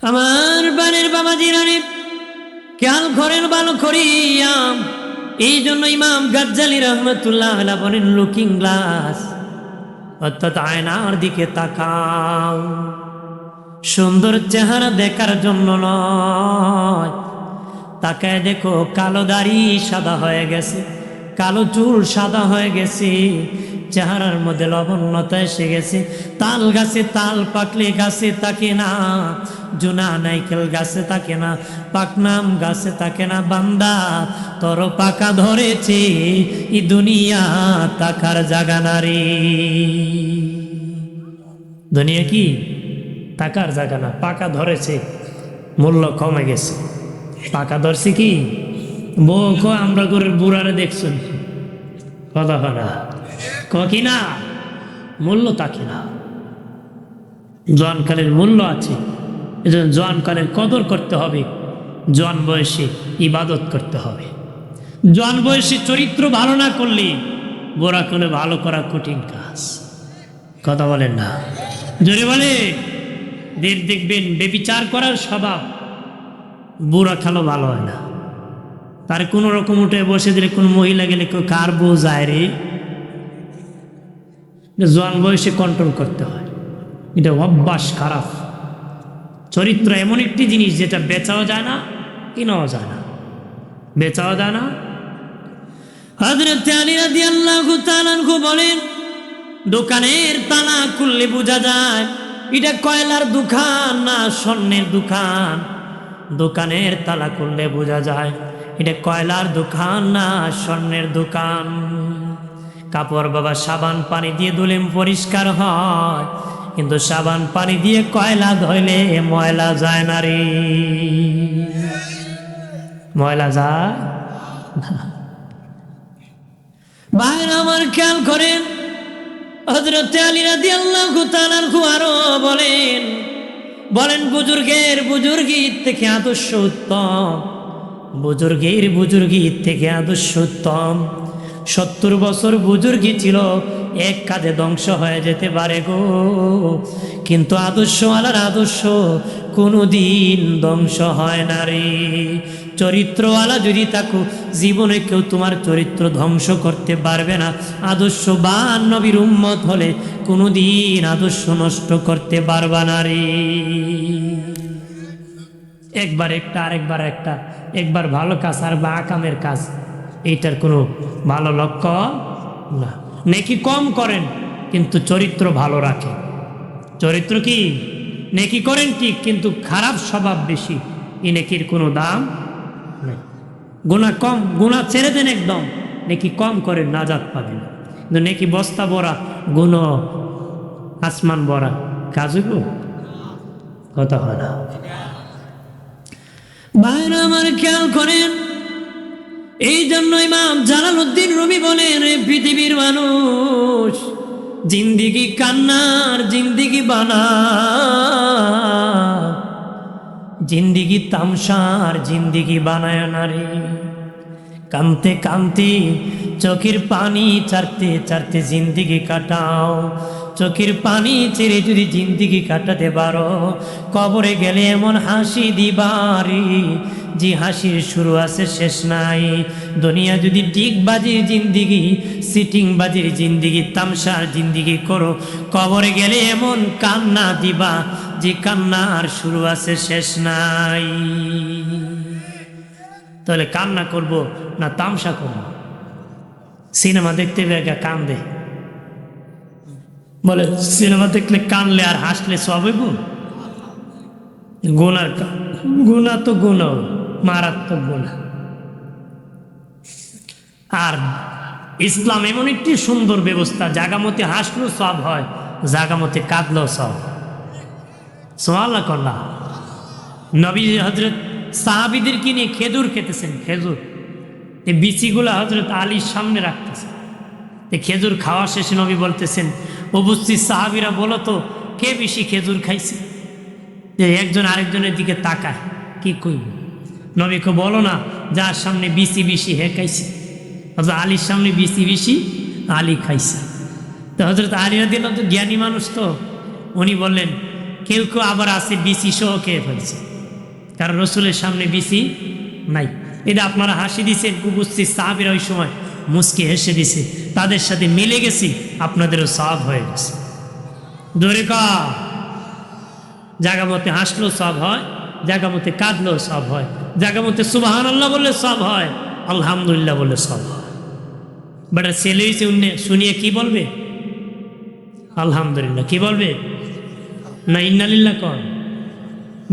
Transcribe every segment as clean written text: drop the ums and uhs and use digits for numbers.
আমার বানের বাবা জিরানি খেয়াল করেন ভালো করিয়া। এই জন্য ইমাম গাজ্জালি রহমতুল্লাহ আলাইহি বলেন, লুকিং গ্লাস অর্থাৎ আয়নার দিকে তাকাও, সুন্দর চেহারা দেখার জন্য নয়। তাকায় দেখো কালো দাড়ি সাদা হয়ে গেছে, কালো চুল সাদা হয়ে গেছে, চেহারার মধ্যে লবণতা এসে গেছে। তাল গাছে তাল পাকলে গাছে থাকে না, জুনা নাইকেল গাছে থাকে না, পাকনাম গাছে থাকে না। বান্দা তোর পাকা ধরেছে, ই দুনিয়া তাকার জাগা নারী। দুনিয়া কি তাকার জাগা না, পাকা ধরেছে, মূল্য কমে গেছে। পাকা ধরছে কি বউ কো আমরা করে বুড়ারে দেখছেন কথা না কি না, মূল্য থাকে না। জোয়ানকালের মূল্য আছে, এজন্য জোয়ানকালের কদর করতে হবে। জোয়ান বয়সে ইবাদত করতে হবে। জোয়ান বয়সে চরিত্র ভালো না করলে বুড়া কালে ভালো করা কঠিন কাজ। কথা বলেন না, জোরে বলে। দেখবেন বেবিচার করার স্বভাব বুড়া খালো ভালো হয় না। তার কোনো রকম উঠে বসে দিলে কোনো মহিলা গেলে কেউ কার বউ যায় রে, জোয়ান বয়সে কন্ট্রোল করতে হয়। এটা অভ্যাস খারাপ। চরিত্র এমন একটি জিনিস যেটা বেচাও যায় না, কিনাও যায় না, বেচাও যায় না। হযরত আলী রাদিয়াল্লাহু তাআলা আনহু বলেন, দোকানের তালা খুললে বোঝা যায় এটা কয়লার দোকান না স্বর্ণের দোকান। দোকানের তালা খুললে বোঝা যায় এটা কয়লার দোকান না স্বর্ণের দোকান। কাপড় বাবা সাবান পানি দিয়ে ধুলে পরিষ্কার হয়, কিন্তু সাবান পানি দিয়ে কয়লা ধুইলে ময়লা যায় না রে, ময়লা যায় না। ভাইরা আমার খেয়াল করেন, হযরত আলী রাদিয়াল্লাহু তাআলা আনহু আরো বলেন বুজুর্গের বুজুর্গির থেকে আদর্শ উত্তম, বুজুর্গের বুজুর্গির থেকে আদর্শ উত্তম। 70 বছর বুজুর্গি ছিল, এক কাজে ধ্বংস হয়ে যেতে পারে গো, কিন্তু আদর্শওয়ালার আদর্শ কোনোদিন ধ্বংস হয় না রে। চরিত্রওয়ালা যদি থাকো, জীবনে কেউ তোমার চরিত্র ধ্বংস করতে পারবে না। আদর্শবান নবীর উম্মত হলে কোনোদিন আদর্শ নষ্ট করতে পারবা না রে। একবার একটা আরেকবার একটা, একবার ভালো কাজ আর বা আকামের কাজ, এইটার কোনো ভালো লক্ষ্য না। নেকি কম করেন কিন্তু চরিত্র ভালো রাখেন। চরিত্র কি নেকি করেন ঠিক, কিন্তু খারাপ স্বভাব বেশি, এই নেকির কোনো দাম নেই। গুনাহ কম, গুনাহ ছেড়ে দেন একদম, নেকি কম করেন, নাজাত পাবেন। কিন্তু নেকি বস্তা ভরা, গুনাহ আসমান ভরা, কাজ হইব? কথা হয় না। ভাইরা আমার খেয়াল করেন, এই জন্য ইমাম জালালউদ্দিন রুমি বলেন, পৃথিবীর মানুষ জিন্দিগি কান্নার জিন্দিগি বানা, জিন্দিগি তামসার জিন্দিগি বানায় না রে। কানতে কানতে চোখের পানি চারতে চারতে জিন্দিগি কাটাও। চোখের পানি ছেড়ে যদি জিন্দিগি কাটাতে পারো, কবরে গেলে এমন হাসি দিবারি যে হাসির শুরু আছে শেষ নাই। দুনিয়া যদি ডিগবাজির জিন্দিগি, সিটিং বাজির জিন্দিগি, তামসার জিন্দিগি করো, কবরে গেলে এমন কান্না দিবা যে কান্নার শুরু আছে শেষ নাই। তাহলে কান্না করব না তামসা করব? সিনেমা দেখতে গিয়ে কান্দে, বলে সিনেমা দেখলে কানলে আর হাসলে সব হইব? গুনার গুনাহ তো গুনাহ, মারাত্মক গুনাহ। আর ইসলাম এমন একটি সুন্দর ব্যবস্থা, জাগামতে হাসলেও সব হয়, জাগামতে কাঁদলেও সব। সুবহানাল্লাহ কন্যা। নবী হযরত সাহাবীদেরকে নিয়ে খেজুর খেতেছেন, খেজুর এই বিচিগুলা হযরত আলীর সামনে রাখতেছেন। খেজুর খাওয়া শেষে নবী বলতেছেন, উপস্থিত সাহাবীরা বলো তো কে বেশি খেজুর খাইছে? যে একজন আরেকজনের দিকে তাকায়, কি কইব? নবীকে বলো না যার সামনে বিচি বেশি হে খাইছে। হযরত আলীর সামনে বিচি বেশি, আলী খাইছে। তো হযরত আলী রাদিয়াল্লাহু আনহু জ্ঞানী মানুষ, তো উনি বললেন কেউ কেউ আবার আছে বিসি সহ খেয়ে ফেলছে, কারণ রসুলের সামনে বিসি নাই। এটা আপনারা হাসি দিচ্ছেন, উপস্থিত সাহাবীরা ওই সময় মুচকি হেসে দিছে, তাদের সাথে মিলে গেছি, আপনাদেরও সওয়াব হয়ে গেছে। ধরে কা জায়গা মতে হাসলেও সওয়াব হয়, জায়গা মতে কাঁদলেও সওয়াব হয়, জায়গা মতে সুবহানাল্লাহ বললে সওয়াব হয়, আলহামদুলিল্লাহ বললে সওয়াব হয়। বেটা ছেলে হয়েছে শুনিয়ে কি বলবে? আলহামদুলিল্লাহ। কি বলবে? না ইন্নালিল্লাহ কয়।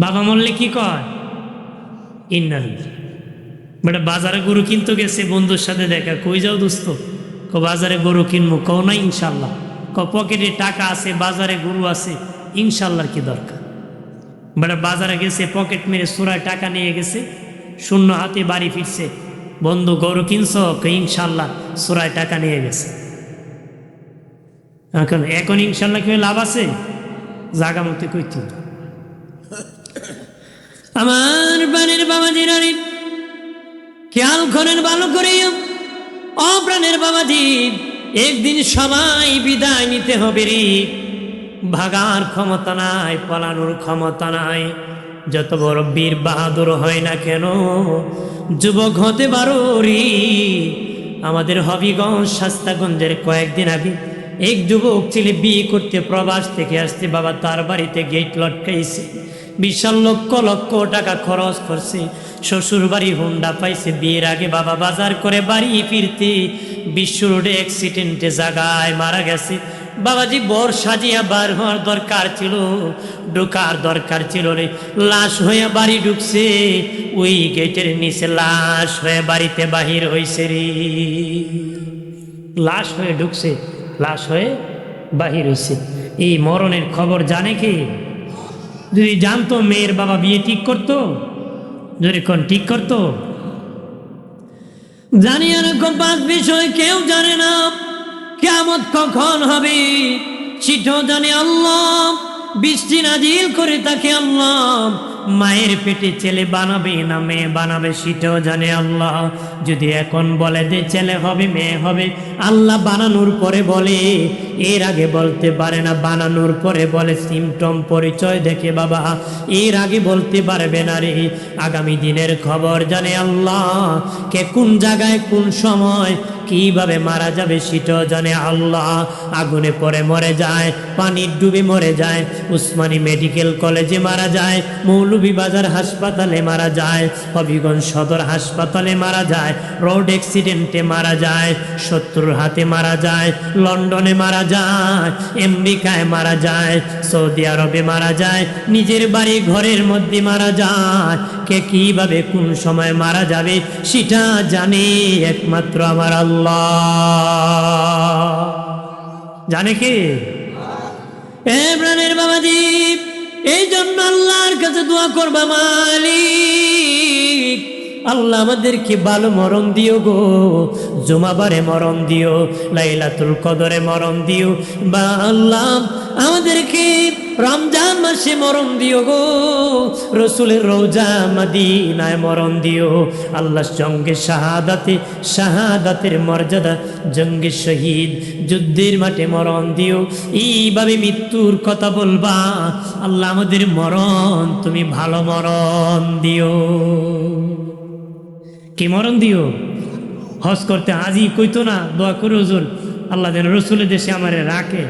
বাবা মরলে কি কয়? ইন্নালিল্লাহ। বেটা বাজারে গরু কিনতে গেছে, বন্ধুর সাথে দেখা, কই যাও দোস্ত? বাজারে গরু কিনবো। কও না ইনশাল্লাহ। পকেটে টাকা আছে, বাজারে গরু আছে, ইনশাল্লাহ কি দরকার? বেটা বাজারে গেছে, পকেট মেরে সুরায় টাকা নিয়ে গেছে, শূন্য হাতে বাড়ি ফিরছে। বন্ধু গরু কিনছ? ইনশাল্লাহ। সুরায় টাকা নিয়ে গেছে। এখন ইনশাল্লাহ কি লাভ আছে? জাগা মতে কইতে। আমার প্রাণের বাবাজি রানী খেয়াল করেন ভালো করে, অপ্রাণের বাবাজি, একদিন সবাই বিদায় নিতে হবে রে। ভাগার ক্ষমতা নাই, পলানোর ক্ষমতা নাই। যত বড় বীর বাহাদুর হয় না কেন, যুবক হতে পারো রে। আমাদের হবিগঞ্জ শাস্তাগঞ্জের কয়েকদিন আগে এক যুবক ছেলে বিয়ে করতে প্রবাস থেকে আসতে, বাবা তার বাড়িতে গেট লটকাইছে, বিশাল লক্ষ লক্ষ টাকা খরচ করছে, শ্বশুর বাড়ি হুন্ডা পাইছে। বিয়ের আগে বাবা বাজার করে বাড়ি ফিরতে বিশ্ব রোডে অ্যাক্সিডেন্টে জায়গায় মারা গেছে। বাবাজি বর সাজিয়া বার হওয়ার দরকার ছিল, ঢোকার দরকার ছিল রে, লাশ হয়ে বাড়ি ঢুকছে, ওই গেটের নিচে লাশ হয়ে বাড়িতে বাহির হয়েছে রে। লাশ হয়ে ঢুকছে, লাশ হয়ে বাহির হয়েছে। এই মরণের খবর জানে কে? যদি জানতো মেয়ের বাবা বিয়ে ঠিক করতো? যদি কোন ঠিক করতো? জানি এরকম পাঁচ বিষয় কেউ জানে না। কিয়ামত কখন হবে সেটাও জানে আল্লাহ। বৃষ্টি নাজিল করে তাকে আল্লাহ। মায়ের পেটে ছেলে বানাবে না মেয়ে বানাবে সেটাও জানে আল্লাহ। যদি এখন বলে যে ছেলে হবে মেয়ে হবে, আল্লাহ বানানোর পরে বলে, এর আগে বলতে পারে না। বানানোর পরে বলে সিমটম পরিচয় দেখে বাবা, এর আগে বলতে পারবে না রে। আগামী দিনের খবর জানে আল্লাহ। কে কোন জায়গায় কোন সময় কিভাবে মারা যাবে সেটাও জানে আল্লাহ। আগুনে পড়ে মরে যায়, পানির ডুবে মরে যায়, উসমানী মেডিকেল কলেজে মারা যায়, মৌলভীবাজার হাসপাতালে মারা যায়, হবিগঞ্জ সদর হাসপাতালে মারা যায়, রোড অ্যাক্সিডেন্টে মারা যায়, শত্রুর হাতে মারা যায়, লন্ডনে মারা যায়, আমেরিকায় মারা যায়, সৌদি আরবে মারা যায়, নিজের বাড়ি ঘরের মধ্যে মারা যায়। কে কিভাবে কোন সময় মারা যাবে সেটা জানে একমাত্র আমার আল্লাহ। জানে কে? প্রাণের বাবাজি, এই জন্য আল্লাহর কাছে দোয়া করবা, মালিক আল্লাহ আমাদেরকে ভালো মরণ দিও গো, জুমাবারে মরণ দিও, লাইলাতুল কদরে মরণ দিও, বা আল্লাহ আমাদেরকে রমজান মাসে মরণ দিও গো, রসুলের রওজা মদিনায় মরণ দিও। আল্লাহ জঙ্গে শাহাদাতের মর্যাদা, জঙ্গে শহীদ যুদ্ধের মাঠে মরণ দিও। এইভাবে মৃত্যুর কথা বলবা, আল্লাহ আমাদের মরণ তুমি ভালো মরণ দিও। কি মরণ দিও? হজ করতে আজই কইতো না, দোয়া করে হুজুর আল্লাহ যেন রসুলের দেশে আমারে রাখে।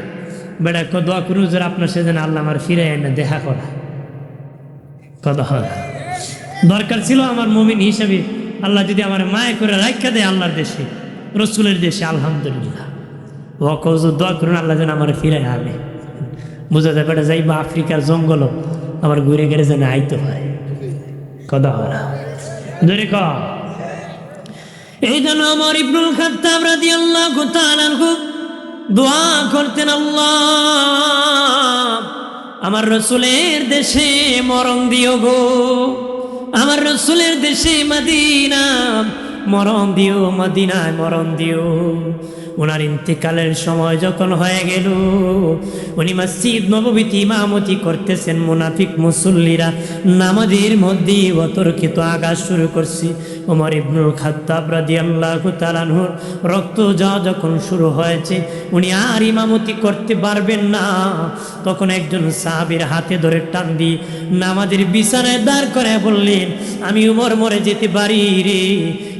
বেড়া দোয়া করে হুজুর আপনার সেদিন আল্লাহ আমার ফিরে এনে দেখা করা। কথা হয় দরকার ছিল আমার মুমিন হিসাবে, আল্লাহ যদি আমার মায়া করে রাখা দেয় আল্লাহর দেশে, রসুলের দেশে, আলহামদুলিল্লাহ। হুজুর দোয়া করুন আল্লাহ যেন আমার ফিরে আনে। বুঝা যায় বেটা যাইবা আফ্রিকার জঙ্গল, আমার ঘুরে ঘুরে যেন আইতে হয়। কথা হয় না ধরে ক। এই জন্য আমার ইবনুল খাত্তাব রাদিয়াল্লাহু তাআলা আনহু দোয়া করতেন, আল্লাহ আমার রসুলের দেশে মরণ দিও গো, আমার রসুলের দেশে মদিনা মরণ দিও, মদিনায় মরণ দিও। ওনার ইন্তেকালের সময় যখন হয়ে গেল, উনি মসজিদ নববীতে ইমামতি করতেছেন, মুনাফিক মুসল্লিরা নামাজের মধ্যে অতর্কিত আঘাত শুরু করছে। ওমর ইবনুল খাত্তাব রাদিয়াল্লাহু তাআলা আনহুর রক্ত যাওয়া যখন শুরু হয়েছে, উনি আর ইমামতি করতে পারবেন না। তখন একজন সাহাবীর হাতে ধরে টান দিয়ে নামাজের বিছানায় দাঁড় করে বললেন, আমি উমর মরে যেতে পারি রে,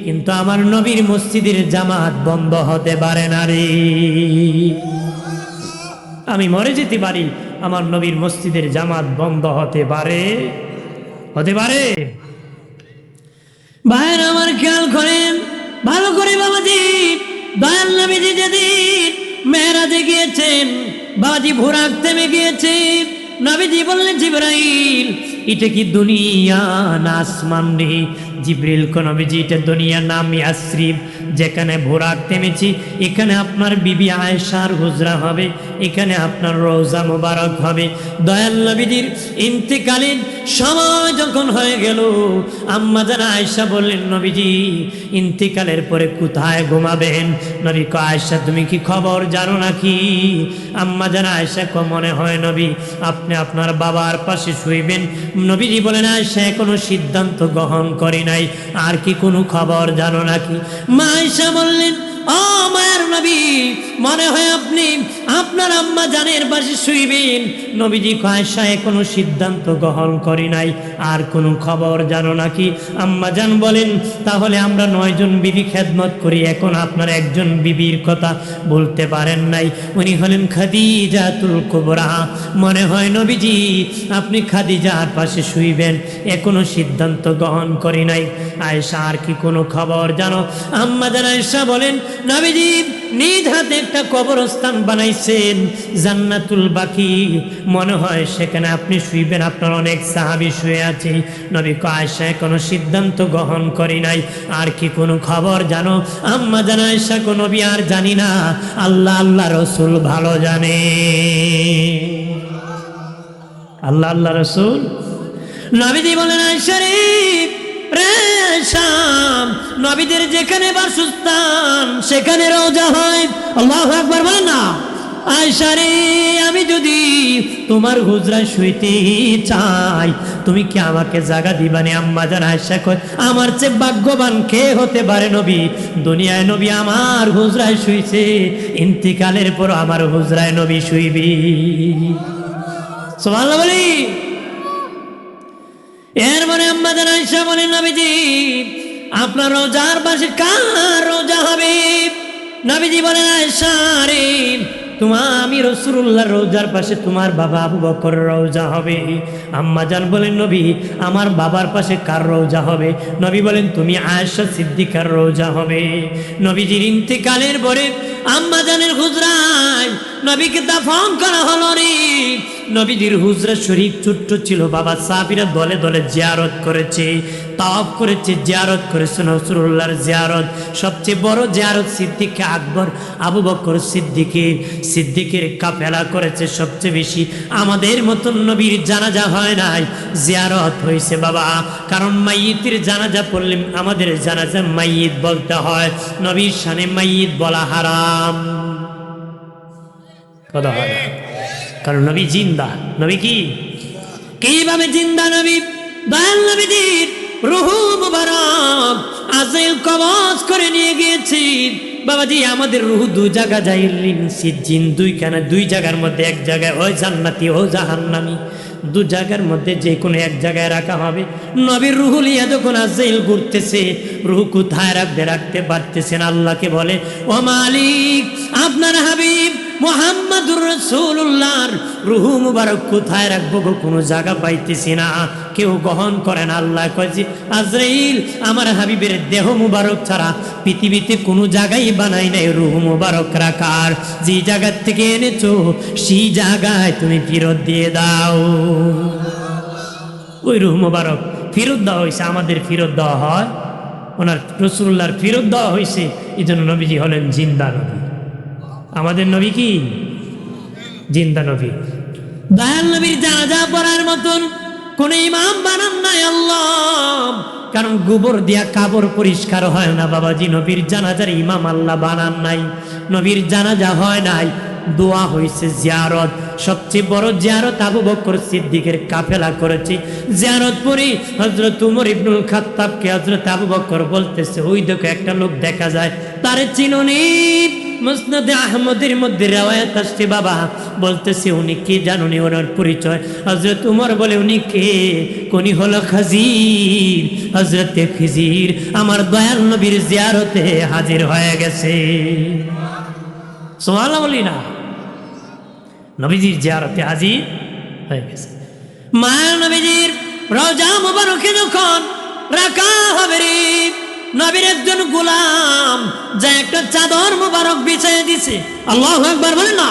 কিন্তু আমার নবীর মসজিদের জামাত বন্ধ হতে পারে না রে। আমি মরে যেতে পারি, আমার নবীর মসজিদের জামাত বন্ধ হতে পারে। ভাইয়ের আমার খেয়াল করেন ভালো করে বাবাজি, দয়াল নবীজি যেদিন মেরাজে গিয়েছেন, বাবাজি বুরাক থেমে গিয়েছে। নবীজি বললেন, জিবরাইল এটা কি দুনিয়া না আসমান রে? জিবরিল কো নবীজি এটা দুনিয়া নাম ইয়াসরিব, যেখানে বুরাক থেমেছি এখানে আপনার বিবি আয়েশার হুজরা হবে, এখানে আপনার রওজা মুবারক হবে। দয়াল নবীজির ইন্তেকালীন সময় যখন হয়ে গেল, আম্মা জান আয়েশা বললেন, নবীজি ইন্তেকালের পরে কোথায় ঘুমাবেন? নবী কো, আয়েশা তুমি কি খবর জানো নাকি? আম্মা জান আয়েশা কো, মনে হয় নবী আপনি আপনার বাবার পাশে শুইবেন। নবীজি বলেন, আয়েশা এখনো সিদ্ধান্ত গ্রহণ করি নাই, আর কি কোনো খবর জানো নাকি? মা আয়েশা বললেন, ও মায়ের নবী, মনে হয় আপনি আপনার আম্মা জানের পাশে শুইবেন। নবীজি কো, আয়েশা এখনো সিদ্ধান্ত গ্রহণ করি নাই, আর কোনো খবর জানো নাকি? আম্মা জান বলেন, তাহলে আমরা 9 জন বিবি খেদমত করি, এখন আপনার একজন বিবির কথা বলতে পারেন নাই, উনি হলেন খাদিজাতুল কুবরা। মনে হয় নবীজি আপনি খাদিজার পাশে শুইবেন, এখনো সিদ্ধান্ত গ্রহণ করি নাই। আয়েশা আর কি কোনো খবর জানো? আম্মা জান আয়েশা বলেন, নবীজি নিজ হাতে একটা কবরস্থান বানাইছেন জান্নাতুল বাকি, মনে হয় সেখানে আপনি শুইবেন, আপনার অনেক সাহাবী শুয়ে আছে। নবী কো, আয়েশা এখনো সিদ্ধান্ত গ্রহণ করি নাই, আর কি কোনো খবর জানো? আম্মা জান আয়েশা কো, নবী আর জানি না, আল্লাহ রাসূল ভালো জানে। আল্লাহ রাসূল। নবীজি বলেন, আয়েশা রে শাম নবীদের যেখানে বাসস্থান সেখানে রওজা হয়। আল্লাহু আকবার বলেন না। আয়েশা রে, আমি যদি তোমার হুজরায় শুইতে চাই, তুমি কি আমাকে জায়গা দিবানি? আম্মা জান আয়েশা কয়, আমার চেয়ে ভাগ্যবান কে হতে পারে নবী? দুনিয়ায় নবী আমার হুজরায় শুইছে, ইন্তিকালের পর আমার হুজরায় নবী শুইবি। সুবহানাল্লাহ বলি। এর মানে আম্মা জান আয়েশা বলেন, নবীজি আপনার রওজার পাশে কার রওজা হবে? নবীজি বলেন, আয়েশা রে, আমি রাসূলুল্লাহর রওজার পাশে তোমার বাবা আবু বকর রওজা হবে। আম্মা জান বলেন, নবী আমার বাবার পাশে কার রওজা হবে? নবী বলেন, তুমি আয়েশা সিদ্দিকার রওজা হবে। নবীজির ইন্তেকালের পরে আম্মা জানের হুজরায় নবীকে দাফন করা হলো রে। নবীজির হুজরা শরীফ ছোট্ট ছিল, বাবা সাহাবীরা দলে দলে জিয়ারত করেছে, তাওয়াফ করেছে, জিয়ারত করেছে। রাসূলুল্লাহর জিয়ারত সবচেয়ে বড় জিয়ারত সিদ্দিক আকবর আবু বকর সিদ্দিকের কাফেলা করেছে সবচেয়ে বেশি। আমাদের মতন নবীর জানাজা হয় নাই, জিয়ারত হয়েছে বাবা। কারণ মাইয়িতের জানাজা পড়লে আমাদের জানাজা মাইয়িত বলতে হয়, নবীর শানে মাইয়িত বলা হারাম। কথা হয় না, কারণ নবী জিন্দা। নবী কি কিভাবে জিন্দা? নবী দয়াল নবীজির রূহ মুবারক আজরাইল কবজ করে নিয়ে গিয়েছে। বাবাজি আমাদের রূহ দুই জায়গা যাইলেন, সিজ্জিন দুই জায়গার মধ্যে এক জায়গায় ওই জান্নাতি ও জাহান্নামী, দু জায়গার মধ্যে যে কোনো এক জায়গায় রাখা হবে। নবীর রূহ লিয়া যখন আজরাইল ঘুরতেছে, রূহ কোথায় রাখবে? রাখতে পারতেছেন। আল্লাহকে বলে, ও মালিক, আপনার হাবিব মুহাম্মাদুর রাসূলুল্লাহর রূহ মুবারক কোথায় রাখবো গো? কোনো জায়গা পাইতেছি না, কেউ গ্রহণ করেন। আল্লাহ কয় যে, আজরাইল আমার হাবিবের দেহ মুবারক ছাড়া পৃথিবীতে কোনো জায়গায় বানাই নাই রূহ মুবারক রাখার। যে জায়গা থেকে এনেছো সেই জায়গায় তুমি ফেরত দিয়ে দাও। ওই রূহ মুবারক ফেরত দেওয়া হয়েছে, আমাদের ফেরত দেওয়া হয়, ওনার রাসূলুল্লাহর ফেরত দেওয়া হয়েছে। এই জন্য নবীজি হলেন জিন্দা নবী। আমাদের নবী কি জিন্দা নবী। দয়াল নবীর জানাজা পড়ার মতন কোন ইমাম বানান নাই আল্লাহ। কারণ গোবর দিয়া কাবর পরিষ্কার হয় না বাবাজি। নবীর জানাজার ইমাম আল্লাহ বানান নাই, নবীর জানাজা হয় নাই, দোয়া হয়েছে জিয়ারত। সবচেয়ে বড় জিয়ারত আবু বকর সিদ্দিকের কাফেলা করেছে। জিয়ারত পরে হযরত উমর ইবনুল খাত্তাবকে হযরত আবু বকর বলতেছে, ওই দেখো একটা লোক দেখা যায়, তারে চিনোনি? মুসনাদে আহমদের মধ্যে রিওয়ায়াত আসছে বাবা, বলতেছে উনি কে জানুনি, ওনার পরিচয়। হযরত উমর বলে উনি কে? উনি হলো খিজির। হযরতে খিজির আমার দয়াল নবীর জিয়ারতে হাজির হয়ে গেছে। সুবহানাল্লাহ বলি না, নবীজির জিয়ারতে হাজির হয়ে গেছে। মায়া নবীজির রওজা মুবারকে যখন রাখা হবে রে, নবীর একজন গোলাম যা একটা চাদর মুবারক বিছিয়ে দিছে। আল্লাহু আকবার বলে না।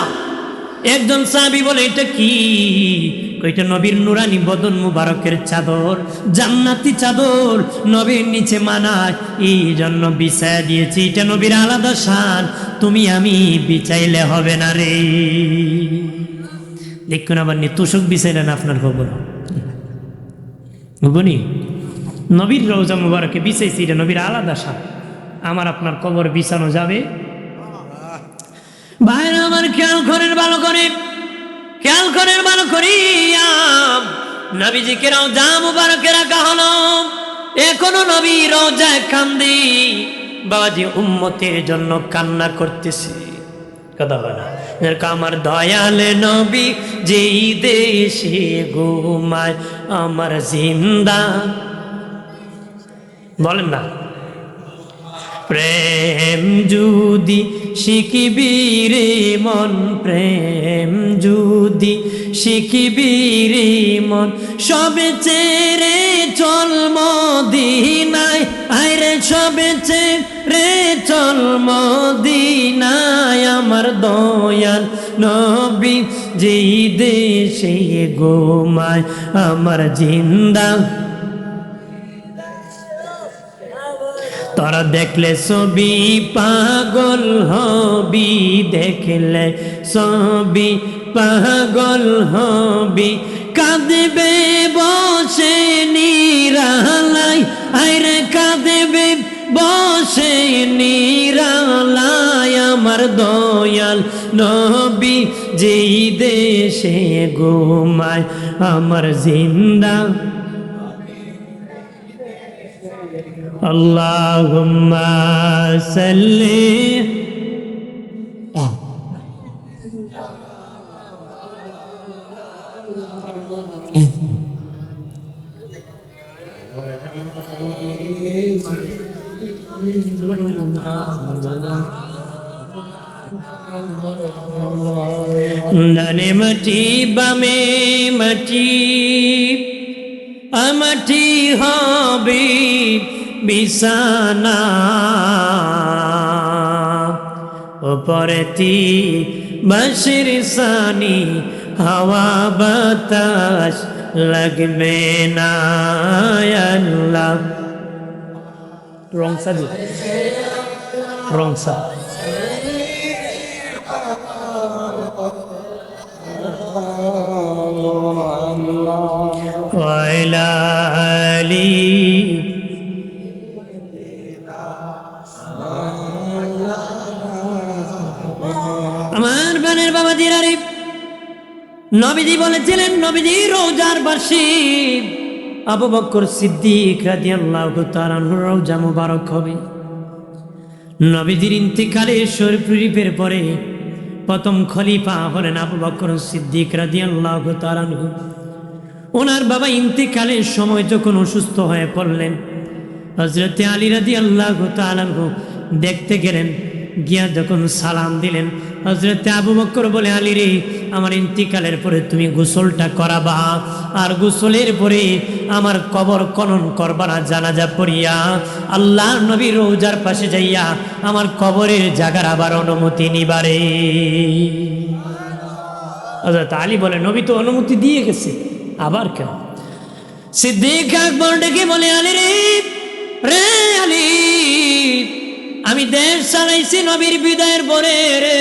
একজন সাহাবী বলে এটা কি? কইটা নবীর নুরানি বদন মুবারকের চাদর, জান্নাতি চাদর, নবীর নিচে মানায় এই জন্য বিছায়া দিয়েছি, এটা নবীর আলাদা শান, তুমি আমি বিছাইলে হবে না রে। দেখুন আবার নি তোষক বিছাইলেন আপনার খবর বুনি, নবীর রওজা মুবারকে বিছাইছি, এটা নবীর আলাদা শান, আমার আপনার কবর বিছানো যাবে? ভাইরা আমার খেয়াল করেন ভালো করে, খেয়াল করেন ভালো করিয়া, নবীজিকে রওজা মুবারকে রাখা হলো। এখনো নবী রওজায় কান্দি, বাবাজি উম্মতের জন্য কান্না করতেছে। কথা বলে না, আমার দয়াল নবী যেই দেশে ঘুমায় আমার জিন্দা, বলেন না, প্রেম যদি শিখিবি রে মন, প্রেম যদি শিখিবি রে মন, সবে চেরে চল মদিনায়, আইরে সবে চেরে চল মদিনায়, আমার দয়াল নবী যেই দেশে ঘুমায় আমার জিন্দা। তোরা দেখলে ছবি পাগল হবি, দেখলে ছবি পাগল হবি, কাঁদবে বসে নিরালাই, আইরে কাঁদবে বসে নিরালাই, আমার দয়াল নবী যেই দেশে ঘুমায় আমার জিন্দা। আল্লাহুম্মা সাল্লি ডানে মাটি বামে মাটি, আমাটি হবে বিছানা, ওপরেতি বাঁশের সানি, হাওয়া বাতাস লাগবে না আল্লাহ। রংসা দি রংসা ওয়াইলা আলী আমার বানের বাবা জিরারি নবীজি বলেছিলেন, নবীজি রওজার বার্ষিক আবু বকর সিদ্দিক রাদিয়াল্লাহু তাআলা আনহুর রওজা মুবারক হবে। নবীজির ইন্তিকালের শরীফের পরে প্রথম খলিফা হলেন আবু বকর সিদ্দিক রাদিয়াল্লাহু তাআলা আনহু। ওনার বাবা ইন্তিকালের সময় যখন অসুস্থ হয়ে পড়লেন, হযরতে আলী রাদিয়াল্লাহু তাআলা আনহু দেখতে গেলেন, গিয়া যখন সালাম দিলেন, হযরতে আবু বকর বলে, আলী রে, আমার ইন্তিকালের পরে তুমি গোসলটা করাবা, আর গোসলের পরে আমার কবর খনন করবা না, জানাজা পড়িয়া আল্লাহর নবীর রওজার পাশে যাইয়া আমার কবরের জায়গার আবার অনুমতি নিবারে। হযরত আলী বলে, নবী তো অনুমতি দিয়ে গেছে, আবার কেন? সিদ্দিক আকবর ডেকে বলে, আলী রে, রে আলী, আমি দেশ চালাইছি নবীর বিদায়ের পরে রে,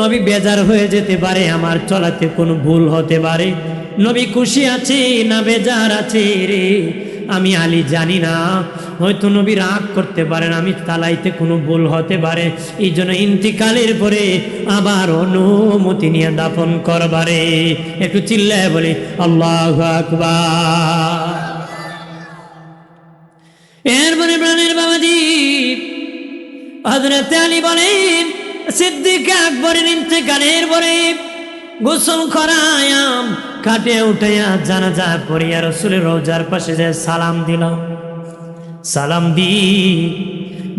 নবী বেজার হয়ে যেতে পারে, আমার চলাতে কোনো ভুল হতে পারে, নবী খুশি আছে না বেজার আছে রে, আমি আলী জানি না, হয়তো নবী রাগ করতে পারেন, আমি তালাইতে কোনো ভুল হতে পারে, এই জন্য ইন্তিকালের পরে আবার অনুমতি নিয়ে দাফন করবারে। একটু চিল্লায় বলি আল্লাহু আকবার। এরপরে প্রাণের বাবাজি হযরত আলী বলেন, সিদ্দিক আকবরের ইন্তেকালের পরে গোসল করায়াম, কাটে উঠাইয়া জানাজা পড়িয়া রাসূলের রওজার পাশে যে সালাম দিলাম, সালাম দি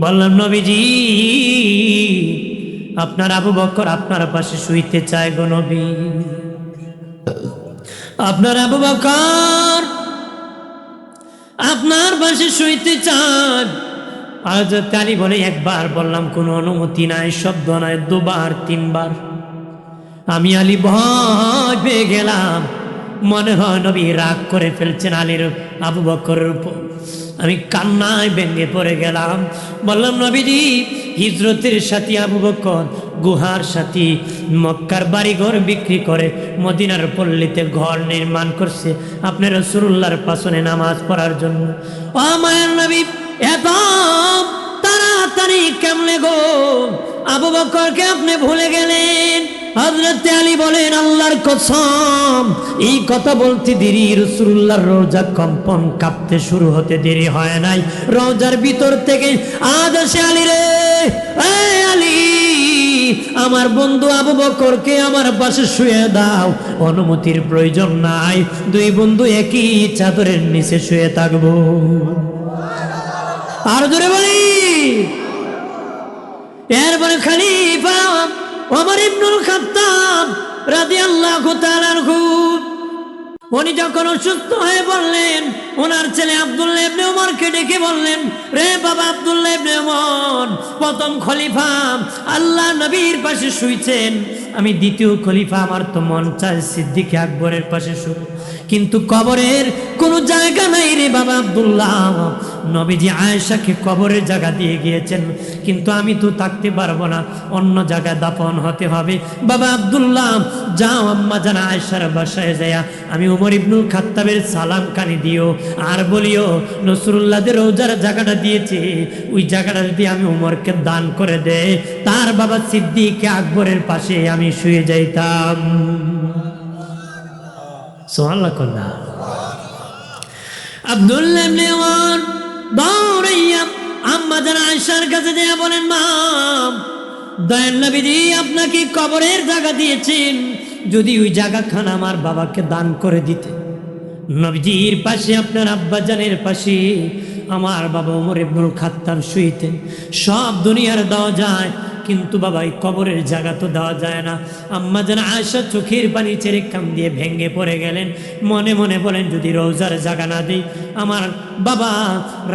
বললাম, নবীজি আপনার আবু বকর আপনার পাশে শুইতে চায় গো নবী, আপনার আবু বকর আপনার পাশে শুইতে চান। হযরত আলী বলে, একবার বললাম কোনো অনুমতি নাই, শব্দ নাই, দুবার তিনবার। আমি আলী ভয় পেয়ে গেলাম, মনে হয় নবী রাগ করে ফেলছেন আলীর আবু বকরের উপর। আমি কান্নায় ভেঙে পড়ে গেলাম, বললাম, নবীজি হিজরতের সাথী আবু বকর গুহার সাথী, মক্কার বাড়িঘর বিক্রি করে মদিনার পল্লীতে ঘর নির্মাণ করছে আপনার রাসূলুল্লাহর পাশনে নামাজ পড়ার জন্য। ও মায়ের নবী, এত তাড়াতাড়ি কেমনে গো আবু বকরকে আপনি ভুলে গেলেন? হযরত আলী বলেন, আল্লাহর কসম এই কথা বলতে দেরি, রাসূলুল্লাহর রওজা কম্পন কাঁপতে শুরু হতে দেরি হয় নাই। রওজার ভিতর থেকে আজ আসে, আলী রে, এই আলী আমার বন্ধু আবু বকরকে আমার পাশে শুয়ে দাও। অনুমতির প্রয়োজন নাই, দুই বন্ধু একই চাদরের নিচে শুয়ে থাকবো। আর জোরে বলি। এরপরে খলিফা ওমর ইবনুল খাত্তাব রাদিয়াল্লাহু তাআলা আনহু উনি যখন অসুস্থ হয়ে বললেন, ওনার ছেলে আব্দুল্লাহ ইবনে ওমরকে ডেকে বললেন, রে বাবা আব্দুল্লাহ ইবনে ওমর, প্রথম খলিফা আল্লাহ নবীর পাশে শুইছেন, আমি দ্বিতীয় খলিফা, আমার তো মন চায় সিদ্দিক আকবরের পাশে শুব, কিন্তু কবরের কোনো জায়গা নাই রে বাবা আব্দুল্লাহ। নবীজি আয়েশাকে কবরের জায়গা দিয়ে গিয়েছেন, কিন্তু আমি তো থাকতে পারবো না, অন্য জায়গায় দাফন হতে হবে। বাবা আব্দুল্লাহ যাও আম্মা জান আয়েশার বাসায় যায়া আমি ওমর ইবনুল খাত্তাবের সালাম কানে দিও, আর বলিও রাসূলুল্লাহর রওজার জায়গাটা দিয়েছে, ওই জায়গাটা যদি আমি ওমরকে দান করে দেই, তার বাবা সিদ্দিক আকবরের পাশে আমি শুয়ে যাইতাম। সুবহানাল্লাহ কন্যা। আব্দুল্লাহ ইবনে ওমর দৌড়াইয়া আম্মা জান আয়েশার কাছে যায় বলেন, মা দয়াল নবীজি আপনাকে কবরের জায়গা দিয়েছেন, যদি ওই জায়গাখানা আমার বাবাকে দান করে দিতে। নবীজির পাশে আপনার আব্বাজানের পাশে আমার বাবা ওমর ইবনুল খাত্তাব শুইতেন। সব দুনিয়ার দেওয়া যায়, কিন্তু বাবা এই কবরের জায়গা তো দেওয়া যায় না। আম্মা জান আয়েশা চোখের পানি ছেড়ে কান দিয়ে ভেঙে পড়ে গেলেন, মনে মনে বলেন, যদি রওজার জায়গা না দিই আমার বাবা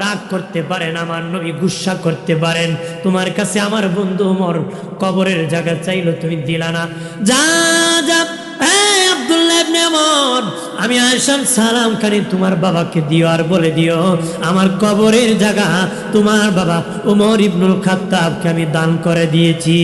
রাগ করতে পারেন, আমার নবী গুসা করতে পারেন, তোমার কাছে আমার বন্ধু ওমর কবরের জায়গা চাইলো, তুমি দিলা না, যা যা আব্দুল্লাহ ইবনে ওমর আমি আয়েশার সালাম কানে তোমার বাবাকে দিও, আর বলে দিও আমার কবরের জায়গা তোমার বাবা ওমর ইবনুল খাত্তাবকে আমি দান করে দিয়েছি।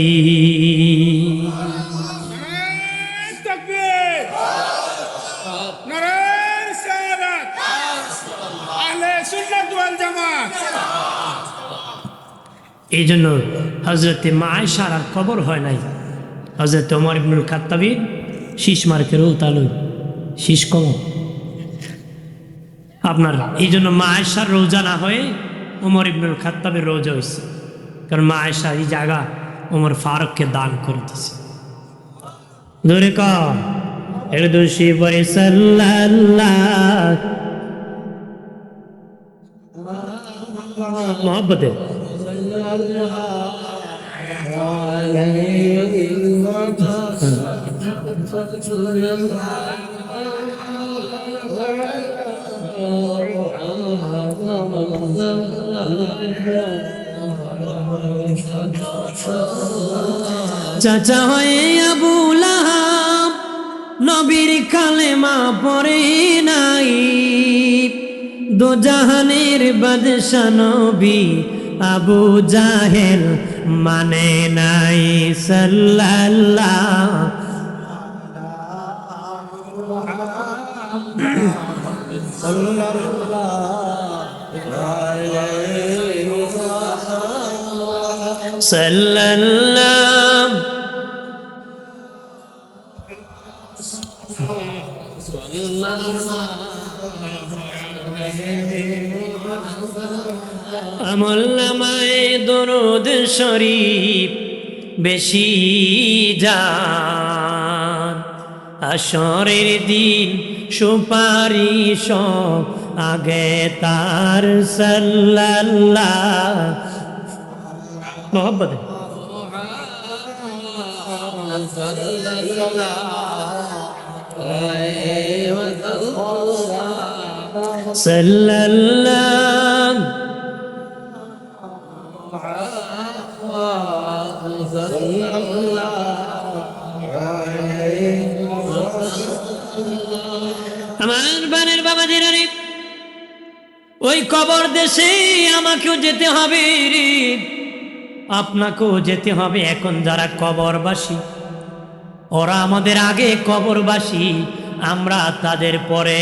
এই জন্য হযরতে মা আয়েশার আর কবর হয় নাই, হযরত ওমর ইবনুল খাত্তাবের শীষ মার্কেরও তালুই শীষ কম আপনার। এই জন্য মা আয়েশার রওজা না হয়ে ওমর ইবনুল খাত্তাবের রওজা হয়েছে, কারণ মা আয়েশা এই জায়গা ওমর ফারুককে দান করে দিয়েছে। ধরে কর এরদুশি পরে সাল্লাল্লাহু মোহাব্বতে চাচা হয়ে আবু লাহাব নবীর কালেমা পড়ে নাই, দোজাহানের বাদশা নবী আবু জাহেল মানে নাই। সাল্লাল্লাহু সাল্লাল্লাহু আমলনামায়ে দরুদ শরীফ বেশি যান, আসরের দিন সুপারিশ আগে তার সাল্লাল্লাহ মোহাম্মদ সাল্লাল্লাহ আমার বানের বাবা দিনারে ওই কবর দেশে আমাকেও যেতে হবে রে, আপনাকেও যেতে হবে। এখন যারা কবরবাসী ওরা আমাদের আগে কবরবাসী, আমরা তাদের পরে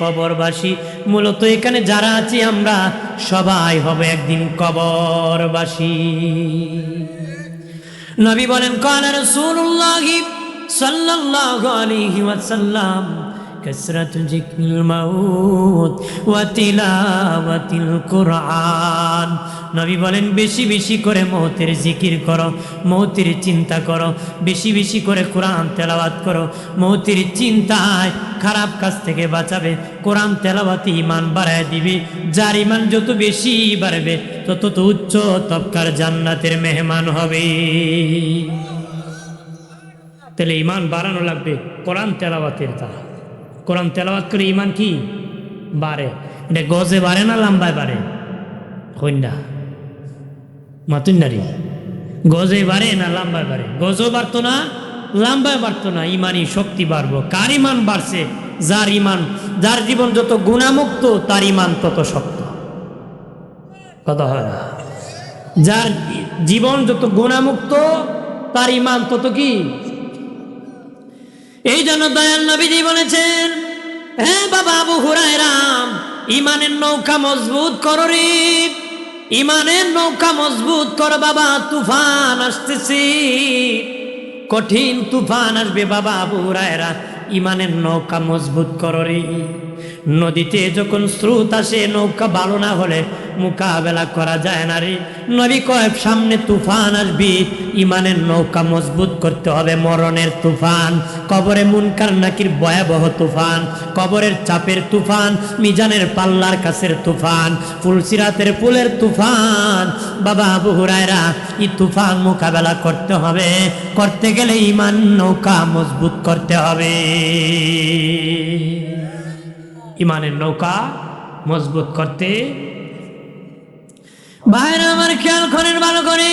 কবরবাসী। মূলত এখানে যারা আছি আমরা সবাই হবে একদিন কবরবাসী। নবী বলেন কানা রাসূলুল্লাহ সাল্লাল্লাহু আলাইহি ওয়াসাল্লাম কাসরাতু যিকরিল মাউত ওয়া তিলাওয়াতিল কুরআন। নবী বলেন বেশি বেশি করে মৌতের জিকির করো, মৌতের চিন্তা করো, বেশি বেশি করে কোরআন তেলাওয়াত করো। মৌতের চিন্তায় খারাপ কাজ থেকে বাঁচাবে, কোরআন তেলাওয়াতে ঈমান বাড়ায় দিবে। যার ঈমান যত বেশি বাড়বে তত তো উচ্চ তবকার জান্নাতের মেহমান হবে। তাহলে ঈমান বাড়ানো লাগবে কোরআন তেলাওয়াতের দ্বারা। কোরআন তেলাওয়াত করে ঈমান কি বাড়ে? এটা গজে বাড়ে না লম্বায় বাড়ে? কন্যা মাতুন্নারি গজে বাড়ে না লম্বায় বাড়ে? গজও বাড়তো না, লম্বায় বাড়তো না, ঈমানই শক্তি বাড়বো। কার ঈমান বাড়ছে? যার ঈমান, যার জীবন যত গুণামুক্ত তার ঈমান তত শক্ত। কথা হয় না? যার জীবন যত গুণামুক্ত তার ঈমান তত কি। এই জন্য দয়াল নবীজি বলেছেন, হ্যাঁ বাবা আবু হুরায়রা, ঈমানের নৌকা মজবুত করো রে, ঈমানের নৌকা মজবুত করো বাবা, তুফান আসতেছে, কঠিন তুফান আসবে বাবা আবু হুরায়রা, ঈমানের নৌকা মজবুত করো রে। নদীতে যখন স্রোত আসে নৌকা ভালো না হলে মোকাবেলা করা যায় না রে। নবী কয় সামনে তুফান আসবে, ঈমানের নৌকা মজবুত করতে হবে। মরণের তুফান, কবরে মুনকার নাকির ভয়াবহ তুফান, কবরের চাপের তুফান, মিজানের পাল্লার কাছের তুফান, ফুলসিরাতের পুলের তুফান। বাবা আবু হুরায়রা এই তুফান মোকাবেলা করতে হবে, করতে গেলে ঈমান নৌকা মজবুত করতে হবে। ঈমানের নৌকা মজবুত করতে ভাইরা আমার খেয়াল করেন ভালো করে,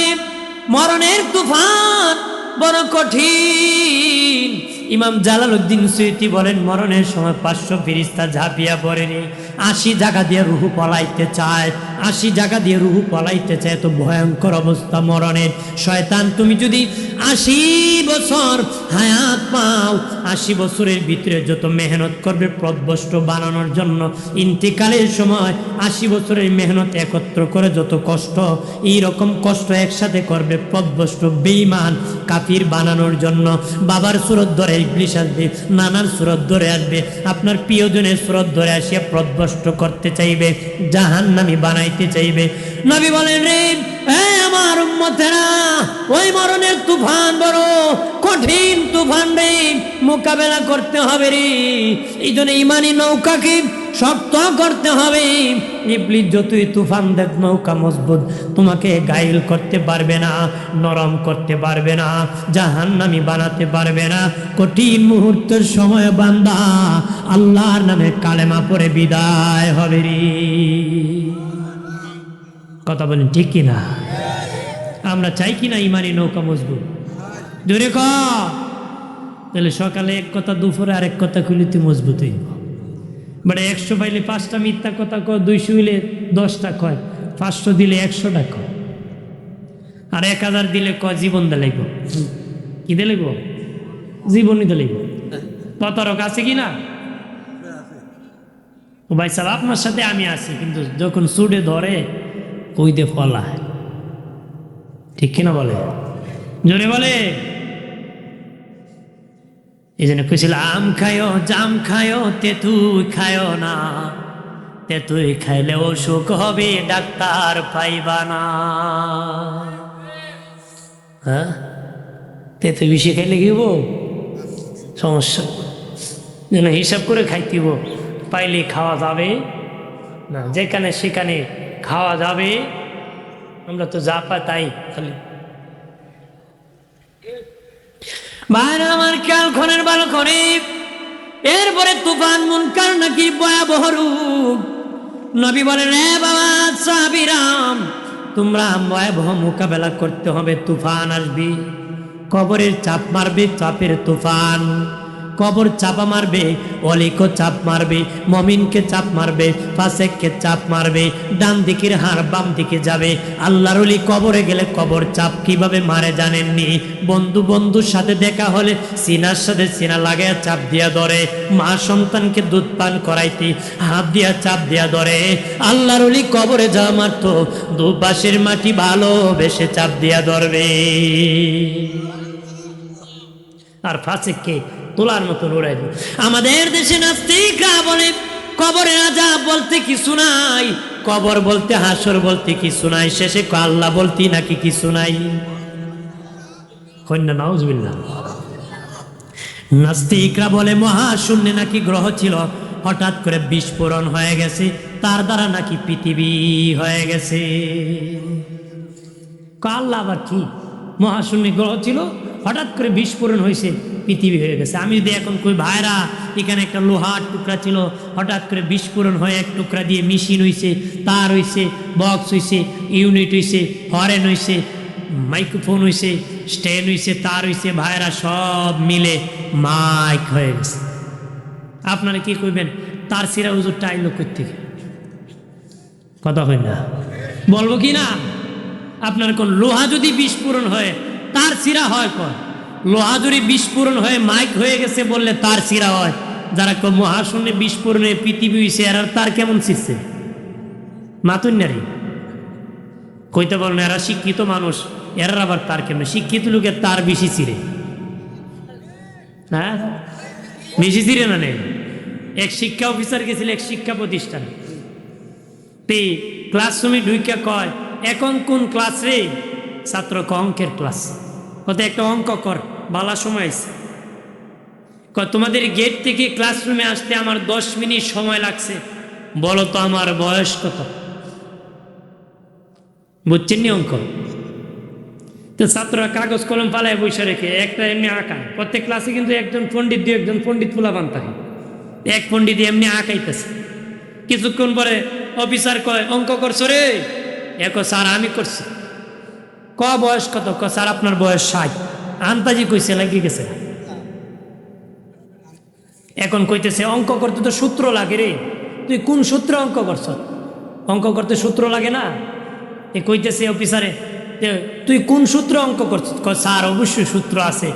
মরণের তুফান বড় কঠিন। ইমাম জালালউদ্দিন সুয়ুতি বলেন মরণের সময় 500 ফেরেশতা ঝাঁপিয়া পড়েনি, 80 জায়গা দিয়ে রুহু পলাইতে চায়, 80 জায়গা দিয়ে রুহু পলাইতে চায়। তো ভয়ঙ্কর অবস্থা মরণের। শয়তান তুমি যদি 80 বছর হায়াত পাও, 80 বছরের ভিতরে যত মেহনত করবে পথভ্রষ্ট বানানোর জন্য, ইন্তিকালের সময় 80 বছরের মেহনত একত্র করে যত কষ্ট, এইরকম কষ্ট একসাথে করবে পথভ্রষ্ট বেঈমান কাফির বানানোর জন্য। বাবার সুরত ধরে ইবলিস আসবে, নানার সুরত ধরে আসবে, আপনার প্রিয়জনের সুরত ধরে আসিয়া পথভ্রষ্ট করতে চাইবে, জাহান্নামী বানাইতে চাইবে। নবী বলেন রে আমার উম্মতেরা, ওই মরণের তুফান বড় কঠিন তুফান রে, মোকাবেলা করতে হবে রে। এই জন্য ইমানি নৌকাকে শক্ত করতে হবে। ইবলিস যতই তুফান দেখ নৌকা মজবুত, তোমাকে গাইল করতে পারবে না, নরম করতে পারবে না, জাহান্নামী বানাতে পারবে না। কঠিন মুহূর্তের সময় বান্দা আল্লাহর নামে কালেমা পড়ে বিদায় হবে রে। কথা বলেন ঠিক কিনা? আমরা চাই কিনা ইমানি নৌকা মজবুত? জোরে ক। তাহলে সকালে এক কথা, দুপুরে আরেক কথা খুলিতে মজবুত হইব। মানে 100 পাইলে 5টা মিথ্যা কথা কয়, 200 হইলে 10টা কয়, 500 দিলে 100টা কয়, আর 1000 দিলে কয় জীবন দিলাইব। কি দিলাইব? জীবনই দিলাইব। প্রতারক আছে কিনা? ও ভাই সাহেব আপনার সাথে আমি আছি, কিন্তু যখন সুডে ধরে কইতে ফলায়, ঠিক কিনা বলে, জোরে বলে। এই জন্য কইছিল আম খায়ো জাম খায়ো তেঁতুই খায়ো না, তেঁতুই খাইলে অসুখ হবে ডাক্তার পাইবা না। হ্যাঁ, তেঁতুই বেশি খাইলে কি হবো, সমস্যা। যেন হিসাব করে খাইতেব, পাইলে খাওয়া যাবে না, যেখানে সেখানে খাওয়া যাবে। আমরা তো যা পাই তাই খালি। বাইরে আমার খেয়াল খনের ভালো করে। এরপরে তুফান মুনকার নাকি ভয়াবহ রূপ। নবী বলেন, রে বাবা সাহাবীরাম, তোমরা ভয়াবহ মোকাবেলা করতে হবে। তুফান আসবে, কবরের চাপ মারবে, চাপের তুফান। কবর চাপা মারবে, অলিকে চাপ মারবে, মমিনকে চাপ মারবে, ফাসেককে চাপ মারবে। ডান দিকের হাড় বাম দিকে যাবে। আল্লাহর ওলি কবরে গেলে কবর চাপ কিভাবে মারে জানেননি? বন্ধু বন্ধুর সাথে দেখা হলে সিনার সাথে সিনা লাগায় চাপ দিয়া ধরে। মা সন্তানকে দুধ পান করাইতে হাত দিয়া চাপ দিয়া ধরে। আল্লাহর ওলি কবরে যাওয়া মাত্র দুপাশের মাটি ভালোবেসে চাপ দিয়া ধরবে। আর ফাসেককে তোলার মতো উড়াই দিবে। আমাদের দেশে নাস্তিকরা বলে কবরের আযাব বলতে কিছু নাই, কবর বলতে হাসর বলতে কিছু নাই, শেষে আল্লাহ বলতে নাকি কিছু নাই। কন্যা নাউজুবিল্লাহ। নাস্তিকরা বলে মহাশূন্যে নাকি গ্রহ ছিল, হঠাৎ করে বিস্ফোরণ হয়ে গেছে, তার দ্বারা নাকি পৃথিবী হয়ে গেছে। আল্লাহ আবার কি, মহাশূন্যে গ্রহ ছিল, হঠাৎ করে বিস্ফোরণ হয়েছে, পৃথিবী হয়ে গেছে। আমি যদি এখন কই ভাইরা এখানে একটা লোহার টুকরা ছিল, হঠাৎ করে বিস্ফোরণ হয়ে এক টুকরা দিয়ে মেশিন হয়েছে, তার হয়েছে, বক্স হয়েছে, ইউনিট হয়েছে, হরেন হয়েছে, মাইক্রোফোন হয়েছে, স্ট্যান্ড হয়েছে, তার হয়েছে, ভাইরা সব মিলে মাইক হয়ে গেছে। আপনারা কি কইবেন? তার সিরা হুজুরটা আইলো কই থেকে? কথা হয় না, বলবো কি না? আপনার কোন লোহা যদি বিস্ফোরণ হয় তার সিরা হয় কর, লোহা যদি বিস্ফোরণ হয়ে মাইক হয়ে গেছে বললে তার সিরা হয়। যারা মহাশূন্যে বিস্ফোরণে পৃথিবী হয়েছে এরা তার কেমন শিখছে? মাতুন নারী কইতে বলেন, এরা শিক্ষিত মানুষ, এরা আবার তার কেমন? শিক্ষিত লোকের তার বেশি চিরে। হ্যাঁ, বেশি চিরে না নেই। এক শিক্ষা অফিসার গেছিল এক শিক্ষা প্রতিষ্ঠান, ক্লাসরুমে ঢুইকা কয়, এখন কোন ক্লাস রে? ছাত্র অঙ্কের ক্লাস। কত একটা অঙ্ক কর, বালা সময় আছে। তোমাদের গেট থেকে ক্লাসরুমে আসতে আমার 10 মিনিট সময় লাগছে, বলো তো আমার বয়স কত? বুঝছেন নি অঙ্ক? তো ছাত্ররা কাগজ কলম পালায় বসে রেখে একটা এমনি আঁকায়। প্রত্যেক ক্লাসে কিন্তু একজন পণ্ডিত দিয়ে একজন পণ্ডিত ফুলাবান থাকে, এক পণ্ডিত এমনি আঁকাইতেছে। কিছুক্ষণ পরে অফিসার কয়, অঙ্ক করছো রে? স্যার আমি করছি। বয়স কত? স্যার আপনার বয়স 60। আন্তাজি কইছে লাগি গেছে। এখন কইতেছে অঙ্ক করতে তো সূত্র লাগে রে, তুই কোন সূত্রে অঙ্ক করছ? অঙ্ক করতে সূত্র লাগে না? এ কইতেছে অফিসারে, তুই কোন সূত্রে অঙ্ক করছিস? স্যার অবশ্যই সূত্র আছে,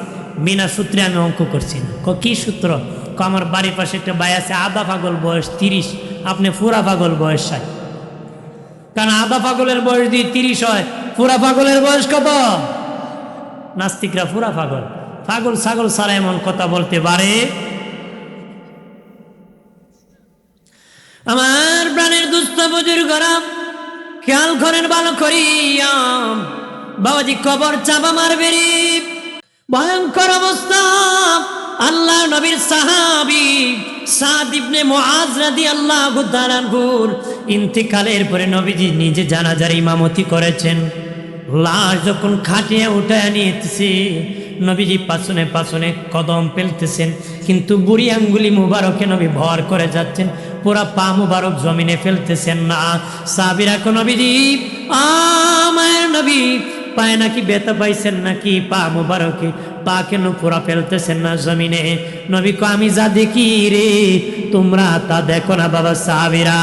বিনা সূত্রে আমি অঙ্ক করছি না। কি সূত্র? আমার বাড়ির পাশে একটা ভাই আছে, আধা পাগল বয়স 30, আপনি পুরা পাগল বয়স 60। কারণ আধা পাগলের বয়স দিয়ে 30 হয়, পুরা পাগলের বয়স কত? নাস্তিকরা পুরা পাগল, পাগল ছাগল ছাড়া এমন কথা বলতে পারে? আমার প্রাণের দুস্থ বুজুর্গরা খেয়াল করেন ভালো করিয়া, বাবাজি কবর চাপা মারবে রে, ভয়ঙ্কর অবস্থা। আল্লাহ নবীর সাহাবী সাদ ইবনে মুআজ রাদিয়াল্লাহু তাআলা আনহুর ইন্তিকালের পরে নবীজি নিজে জানাজার ইমামতি করেছেন। লাশ যখন খাটিয়ে উঠায় নিয়েছে, নবীজি পাছনে পাছনে কদম ফেলতেছেন, কিন্তু বুড়ি আঙ্গুলি মুবারকে নবী ভর করে যাচ্ছেন, পুরা পা মুবারক জমিনে ফেলতেছেন না। সাহাবীরা কো নবীজি, আমার নবী পায়ে নাকি ব্যথা পাইছেন নাকি পা মুবারকে, পা কেন পুরা ফেলতেছেন না জমিনে? নবী কো আমি যা দেখি রে তোমরা তা দেখো না বাবা সাহাবীরা।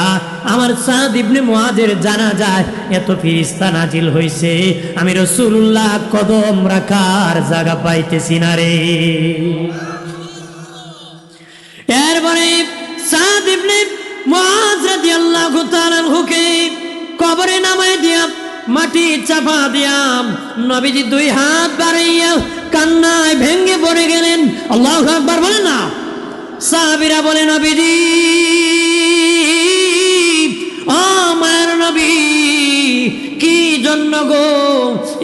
আমার সাদ ইবনে মুআজের জানাজায় এত ফেরেশতা নাজিল হইছে, আমি রাসূলুল্লাহ কদম রাখার জায়গা পাইতেছি না রে। এরপরে সাদ ইবনে মুআজ রাদিয়াল্লাহু তাআলা আনহুকে কবরে নামায় দিয়া মাটি চাপা দিয়া নবীজি দুই হাত বাড়াইয়া কান্নায় ভেঙে পড়ে গেলেন। আল্লাহু আকবার বলেন না। সাহাবীরা বলে, নবীজি, ও মায়ের নবী, কি জন্য গো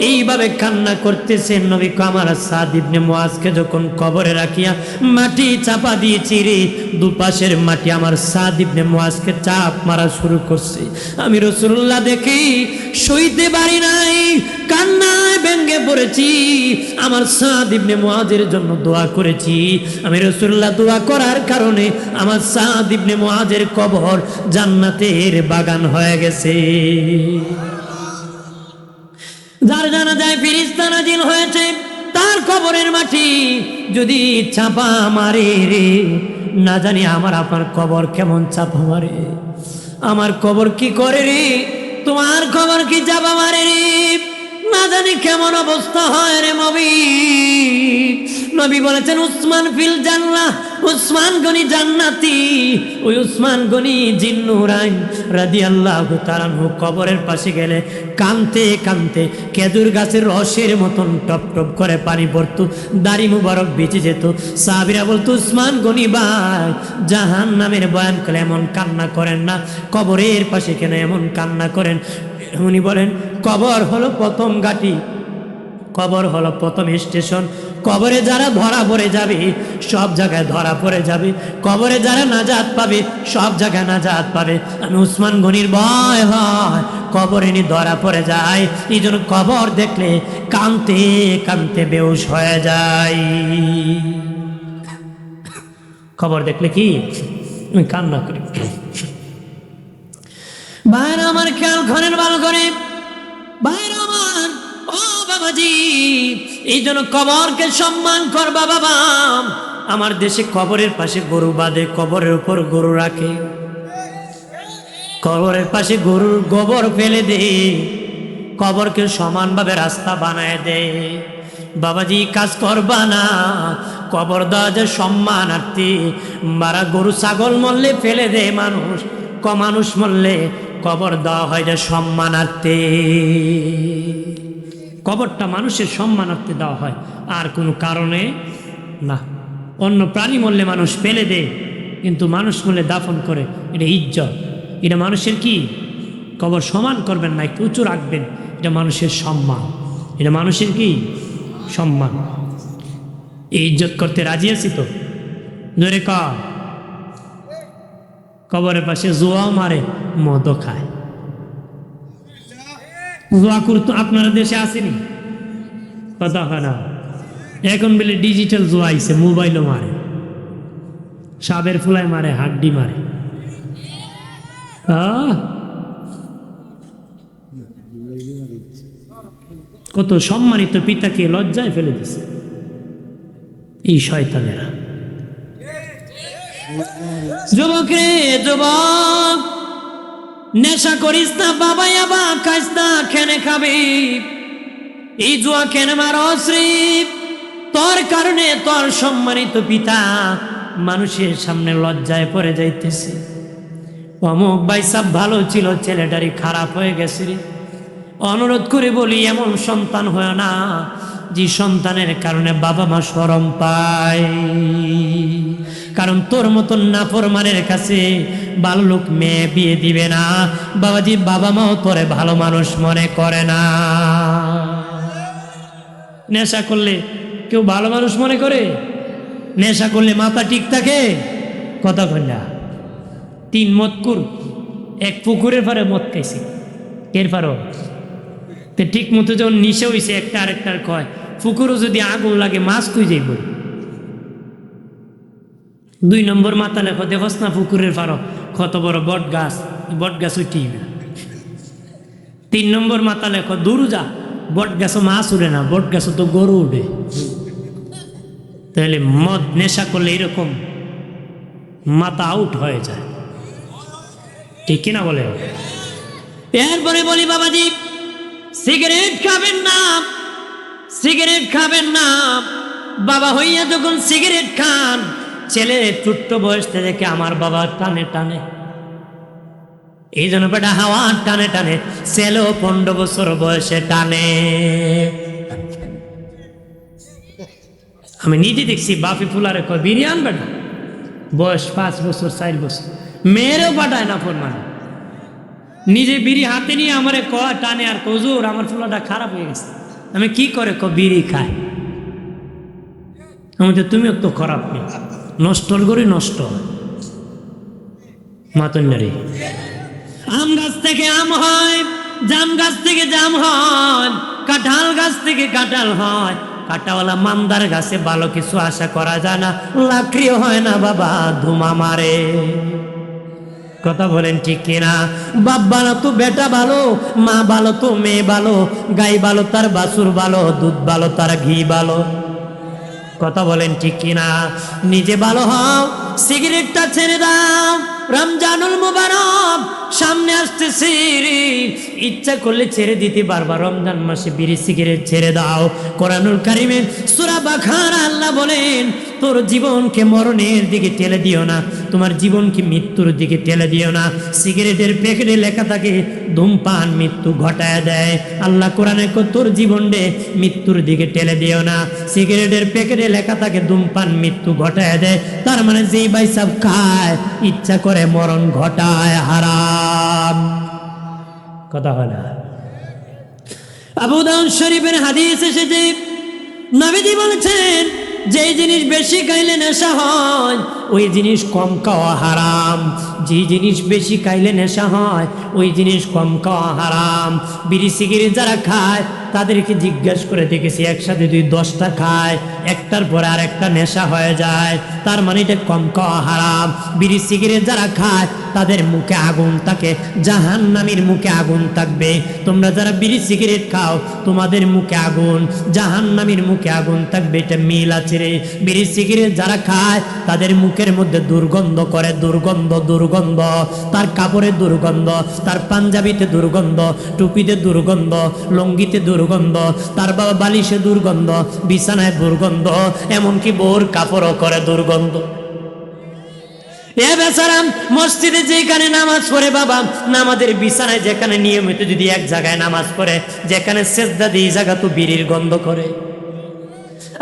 এইভাবে কান্না করতেছেন? নবী কো, আমার সাদ ইবনে মুআজকে যখন কবরে রাখিয়া মাটি চাপা দিয়েছি রে, দুপাশের মাটি আমার সাদ ইবনে মুআজকে চাপ মারা শুরু করছে। আমি রাসূলুল্লাহ দেখি সইতে পারি নাই, কান্নায় ভেঙে পড়েছি। আমার সাদ ইবনে মুআজের জন্য দোয়া করেছি। আমি রাসূলুল্লাহ দোয়া করার কারণে আমার সাদ ইবনে মুআজের কবর জান্নাতের বাগান হয়ে গেছে। যার জানা যায় ফেরেশতা নাজিল হয়েছে, তার কবরের মাটি যদি চাপা মারে রে, না জানি আমার আপনার কবর কেমন চাপা মারে। আমার কবর কি করে রে, তোমার কবর কি চাপা মারে রে, না জানি কেমন অবস্থা হয় রে নবী। নবী বলেছেন, উসমান ফিল জান্নাহ, উসমান গনি জান্নাতি। ওই উসমান গনি জিন্নুরাইন রাদিয়াল্লাহু তাআলা আনহু কবরের পাশে গেলে কানতে কানতে খেজুর গাছের রসের মতন টপ টপ করে পানি পড়তো, দাড়ি মুবারক বেঁচে যেত। সাহাবীরা বলতো, উসমান গনি ভাই, জাহান্নামের বয়ান করে এমন কান্না করেন না, কবরের পাশে কেন এমন কান্না করেন? উনি বলেন, কবর হলো প্রথম ঘাঁটি, কবর হলো প্রথম স্টেশন। কবরে যারা ধরা পড়ে যাবে সব জায়গায় ধরা পড়ে যাবে, কবরে যারা নাজাত পাবে সব জায়গায় নাজাত পাবে। আমি উসমান গনির ভয় হয় কবরে নি ধরা পড়ে যায়, এই জন্য কবর দেখলে কাঁদতে কাঁদতে বেহুশ হয়ে যায়। কবর দেখলে কি আমি কান্না করি। ভাইরা আমার, খেয়াল করেন ভালো করে ভাইরা আমার, ও বাবাজি, এই জন্য কবরকে সম্মান করবা বাবা। আমার দেশে কবরের পাশে গরু বাঁধে, কবরের উপর গরু রাখে, কবরের পাশে গরুর গোবর ফেলে দে, কবরকে সমানভাবে রাস্তা বানায় দে। বাবাজি, কাজ করবা না, কবর দেওয়া যে সম্মানার্থী। মারা গরু ছাগল মরলে ফেলে দে মানুষ, মানুষ মরলে কবর দেওয়া হয় যে সম্মানার্থে। কবরটা মানুষের সম্মানার্থে দেওয়া হয়, আর কোনো কারণে না। অন্য প্রাণী মরলে মানুষ ফেলে দেয়, কিন্তু মানুষ মরলে দাফন করে, এটা ইজ্জত। এটা মানুষের কি, কবর সমান করবেন না, একটু উঁচু রাখবেন, এটা মানুষের সম্মান, এটা মানুষের কি সম্মান। এই ইজ্জত করতে রাজি আছি তো? জোরে কর। কবরের পাশে জুয়াও মারে, মদও খায়। জুয়া করতো আপনারা দেশে আসেনি? কথা হয় না। এখন বলে ডিজিটাল জুয়া আইছে, মোবাইলও মারে, সাবের ফুলায় মারে, হাড্ডি মারে। কত সম্মানিত পিতাকে লজ্জায় ফেলে দিছে এই শয়তানেরা। যুবক রে যুবক, নেশা করিস না, বাবা আবা খাইস না, খেনে খাবি। এই জুয়া কেন মারস রে? তোর কারণে তোর সম্মানিত পিতা মানুষের সামনে লজ্জায় পড়ে যাইতেছে। অমুক ভাই সব ভালো ছিল, ছেলেটারই খারাপ হয়ে গেছে রে। অনুরোধ করে বলি, এমন সন্তান হয় না যে সন্তানের কারণে বাবা মা শরম পায়। কারণ তোর মতন নাফরমানের কাছে ভালো লোক মেয়ে বিয়ে দিবে না বাবাজি, বাবা মাও তোরে ভালো মানুষ মনে করে না। নেশা করলে কেউ ভালো মানুষ মনে করে? নেশা করলে মাথা ঠিক থাকে? কথা কন্যা, 3 মদকুর এক পুকুরের পারে মদ খাইছে, এর পারো তো ঠিক মতো যখন নিশে হয়েছে, একটা আরেকটার কয়, পুকুরও যদি আগুন লাগে মাছ কুই যাইব। 2 নম্বর মাথা লেখো, দেখস না পুকুরের পারো কত বড় বট গাছ উঠি। 3 নম্বর মাথা লেখো, দূর যা, বট গাছও মাছ উড়ে না, বট গাছও তো গরু উঠে। তাহলে মদ নেশা করলে এরকম মাথা আউট হয়ে যায়, ঠিক কিনা বলে? এরপরে বলি বাবাজি, সিগারেট খাবেন না, সিগারেট খাবেন না। বাবা হইয়া যখন সিগারেট খান, ছেলে ছোট্ট বয়স থেকে আমার বাবা টানে টানে, এই জন্য বেটা হাওয়া টানে টানে ছেলেও 15 বছর বয়সে টানে। আমি নিজে দেখছি বাপি ফুলারে কয় বিরিয়ান বেটা, বয়স 5 বছর 4 বছর, মেয়েরও পাঠায় না ফরমান, নিজে বিড়ি হাতে নিয়ে আমারে কয় টানে আর কজুর আমার ফুলাটা খারাপ হয়ে গেছে। আমি কি করে বিড়ি খায়, আমি তো তুমিও তো খারাপ নেই, নষ্টর করে নষ্ট মাতন্যারি। আম গাছ থেকে আম হয়, জাম গাছ থেকে জাম হয়, কাঁঠাল গাছ থেকে কাঁঠাল হয়, কাঁটাওয়ালা মান্দার গাছে ভালো কিছু আশা করা যায় না, লাকড়িও হয় না বাবা, ধুমা মারে। কথা বলেন ঠিক কিনা? বাপ ভালো তো বেটা ভালো, মা ভালো তো মেয়ে ভালো, গাই ভালো তার বাছুর ভালো, দুধ ভালো তার ঘি ভালো। কথা বলেন ঠিক কিনা? নিজে ভালো হও, সিগারেটটা ছেড়ে দাও, রমজানুল মুবারক সামনে আসতেছে, ইচ্ছা করলে ছেড়ে দিতে পারবা। রমজান মাসে বিড়ি সিগারেট ছেড়ে দাও। কোরআনুল কারিমে সূরা বাকারা আল্লাহ বলেন, তোর জীবনকে মরণের দিকে ঠেলে দিও না, তোমার জীবনকে মৃত্যুর দিকে ঠেলে দিও না। সিগারেটের প্যাকেটে লেখা থাকে ধূমপান মৃত্যু ঘটায় দেয়। আল্লাহ কোরআনে তোর জীবনকে মৃত্যুর দিকে ঠেলে দিও না। সিগারেটের প্যাকেটে লেখা থাকে ধূমপান মৃত্যু ঘটায় দেয়, তার মানে যেই ভাই সব খায় ইচ্ছা করে মরণ ঘটায়, হারাম। কথা হয় না? আবু দাউদ শরীফের হাদিস এসেছে, নবীজি বলেছেন, যে জিনিস বেশি খাইলে নেশা হয় ওই জিনিস কম খাওয়া হারাম। যে জিনিস বেশি খাইলে নেশা হয় ওই জিনিস কম খাওয়া হারাম। বিড়ি সিগারেট যারা খায় তাদেরকে জিজ্ঞাসা করে দেখেছি, একসাথে 10টা খায়, একটার পরে আর একটা নেশা হয়ে যায়, তার মানে এটা কম খাওয়া হারাম। বিড়ি সিগারেট যারা খায় তাদের মুখে আগুন থাকে, জাহান্নামীর মুখে আগুন থাকবে। তোমরা যারা বিড়ি সিগারেট খাও তোমাদের মুখে আগুন, জাহান্নামীর মুখে আগুন থাকবে, এটা মিল আছে রে। বিড়ি সিগারেট যারা খায় তাদের মুখের মধ্যে দুর্গন্ধ করে, দুর্গন্ধ দুর্গন্ধ, তার কাপড়ে দুর্গন্ধ, তার পাঞ্জাবিতে দুর্গন্ধ, টুপিতে দুর্গন্ধ, লঙ্গিতে দুর্গন্ধ, তার বাবা বালিশে দুর্গন্ধ, বিছানায় দুর্গন্ধ, এমনকি বোর কাপড়ও করে দুর্গন্ধ। এ বেচারাম মসজিদে যেখানে নামাজ পড়ে বাবা, নামাজের বিছানায় যেখানে নিয়মিত যদি এক জায়গায় নামাজ পড়ে, যেখানে সেজদা দিয়ে এই জায়গা তো বিড়ির গন্ধ করে।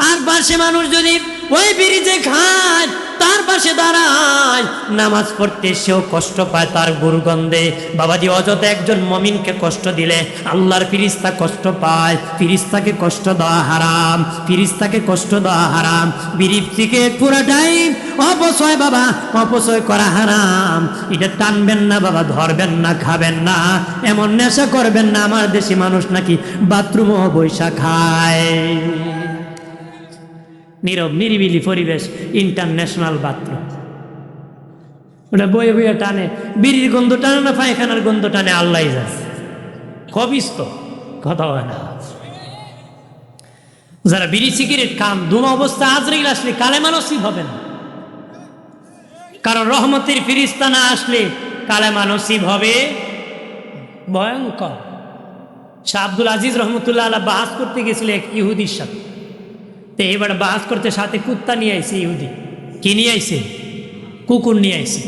আর পাশে মানুষ যদি ওই বিড়ি যে খায় তার পাশে দাঁড়ায় নামাজ পড়তে, সেও কষ্ট পায় তার দুর্গন্ধে। বাবাজি, অযথা একজন মুমিনকে কষ্ট দিলে আল্লাহর ফেরেশতা কষ্ট পায়। ফেরেশতাকে কষ্ট দেওয়া হারাম, ফেরেশতাকে কষ্ট দেওয়া হারাম। বিড়ি থেকে পুরাটাই অপচয় বাবা, অপচয় করা হারাম। এটা টানবেন না বাবা, ধরবেন না, খাবেন না, এমন নেশা করবেন না। আমার দেশে মানুষ নাকি বাথরুমও বৈশা খায়। নীরব নিরিবিলি পরিবেশ, ইন্টারন্যাশনাল বাথরুম, ওটা বয়ে বয়ে টানে। বিড়ির গন্ধ টানে না, পায়খানার গন্ধ টানে, আল্লাহ জানে। কবিস্ত কথা হয় না। যারা বিড়ি সিগারেট খান, ধুমা অবস্থা আজরাইল আসলে কালেমা নসিব হবে না, কারণ রহমতের ফেরেশতা না আসলে কালেমা নসিব হবে ভয়ঙ্কর। শাহ আব্দুল আজিজ রহমতুল্লাহ আলাইহি বাহাস করতে গেছিল এক ইহুদির সাথে। তো এবার বাহাস করতে সাথে কুত্তা নিয়ে আইছে ইহুদি। কি নিয়ে আইছে? কুকুর নিয়ে আইছে।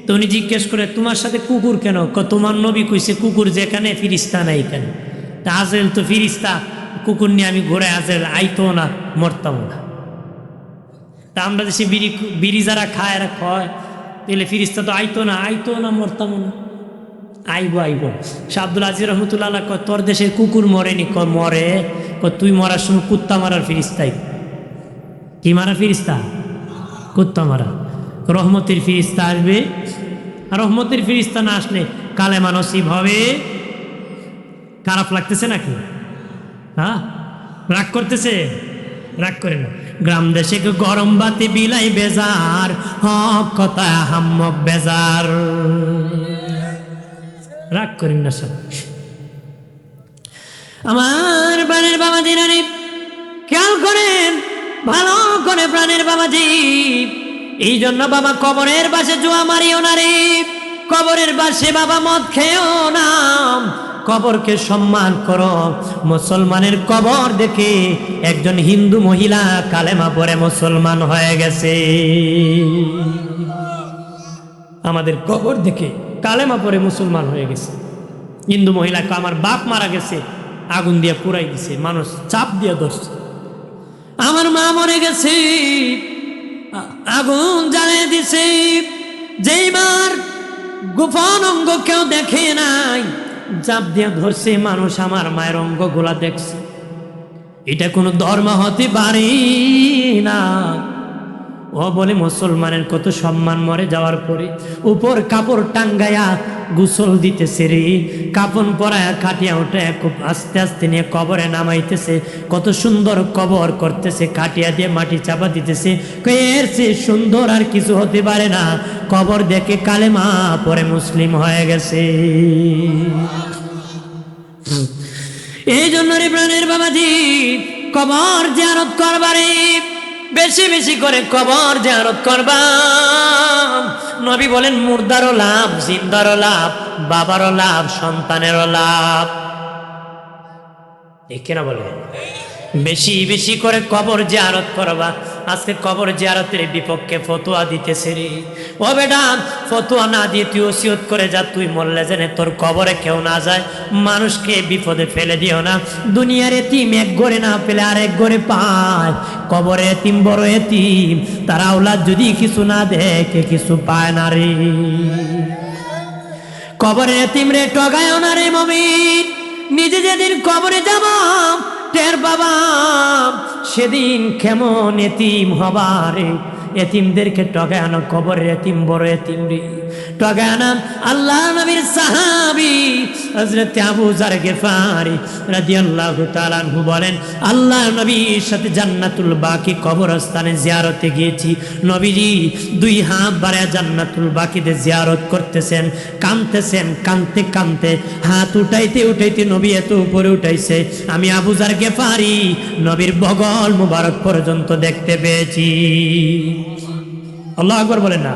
তো উনি জিজ্ঞেস করে, তোমার সাথে কুকুর কেন? তোমার নবী কইছে কুকুর যেখানে ফিরিস্তা নাই কেন? তা আজরাইল তো ফিরিস্তা, কুকুর নিয়ে আমি ঘুরে আজরাইল আইতো না, মরতাম না। তা আমরা দেশে বিড়ি যারা খায় এরা খায়, তাহলে ফিরিস্তা তো আইতো না, মরতাম না। আইব শাহ আব্দুল আজিজ রহমতুল্লাহ আলাইহি কয়, তোর দেশের কুকুর মরেনি? কয় মরে। কয় তুই মরার সময় কুত্তা মারার ফিরিস্তাই। কি মারা ফিরিস্তা? কুত্তা মারা। রহমতের ফিরিস্তা আসবে, আর রহমতের ফিরিস্তা না আসলে কালেমা নসিব হবে। খারাপ লাগতেছে নাকি? হ্যাঁ, রাগ করতেছে? রাগ করে না। গ্রাম দেশে গরম বাতি বিলাই বেজার, হক কথা হাম্মক বেজার। রাগ করেন না সব। আমার প্রাণের বাবাজি রানী খেয়াল করেন ভালো করে, প্রাণের বাবাজি। এই জন্য বাবা কবরের পাশে জুয়া মারিও না রে, কবরের পাশে বাবা মদ খেও না, কবরকে সম্মান করো। মুসলমানের কবর দেখে একজন হিন্দু মহিলা কালেমা পড়ে মুসলমান হয়ে গেছে। আমাদের কবর দেখে কালেমা পড়ে মুসলমান হয়ে গেছে। হিন্দু মহিলাকে আমার বাপ মারা গেছে, আগুন দিয়ে পুরাই দিছে, মানুষ চাপ দিয়ে ধরছে। আমার মা মরে গেছে, আগুন জ্বালিয়ে দিছে। যেই মার গোপন অঙ্গ কেউ দেখে নাই, চাপ দিয়ে ধরছে মানুষ, আমার মায়ের অঙ্গগুলা দেখছে। এটা কোনো ধর্ম হতে পারে না। ও বলে মুসলমানের কত সম্মান, মরে যাওয়ার পরে উপর কাপড় টাঙ্গায়া গোসল দিতেছে রে, কাপন পরায়া খাটিয়া উঠে খুব আস্তে আস্তে নিয়ে কবরে নামাইতেছে। কত সুন্দর কবর করতেছে, খাটিয়া দিয়ে মাটি চাপা দিতেছে। এর চেয়ে সুন্দর আর কিছু হতে পারে না। কবর দেখে কালেমা পরে মুসলিম হয়ে গেছে। এই জন্য রে প্রাণের বাবাজি, কবর জিয়ারত করবারে, বেশি বেশি করে কবর জিয়ারত করবা। নবী বলেন মুর্দারও লাভ, জিন্দারও লাভ, বাবারও লাভ, সন্তানেরও লাভ। ঠিক কিনা বলবেন? বেশি বেশি করে কবর জিয়ারত করবা। আজকে কবর জিয়ারতের বিপক্ষে ফতোয়া দিতেছে রে। ও বেটা, ফতোয়া না দিয়ে তুই ওসিয়ত করে যা, তুই মরলে যেন তোর কবরে কেউ না যায়। মানুষকে বিপদে ফেলে দিও না। দুনিয়ার এতিম এক ঘরে না পেলে আরেক ঘরে পায়। কবরে এতিম বড় এতিম, তার আওলাদ যদি কিছু না দেখে কিছু পায় না রে। কবরে এতিম রে ঠগায় না রে মুমিন। নিজে যেদিন কবরে যাব টের বাবা, সেদিন কেমন এতিম হবারে। এতিমদেরকে ঠগায় না, কবরের এতিম বড় এতিম রে। ঠগায় না আল্লাহ নবীর সাহাবী হযরত আবু যার গিফারি রাদিয়াল্লাহু তাআলা আনহু বলেন, আল্লাহ নবীর সাথে জান্নাতুল বাকি কবরস্থানে জিয়ারতে গিয়েছি। নবীজি দুই হাত বাড়ায় জান্নাতুল বাকিতে জিয়ারত করতেছেন, কাঁদতেছেন। কাঁদতে কাঁদতে হাত উঠাইতে উঠাইতে নবী এত উপরে উঠাইছে, আমি আবু যার গিফারি নবীর বগল মুবারক পর্যন্ত দেখতে পেয়েছি। আল্লাহু আকবার বলেন না।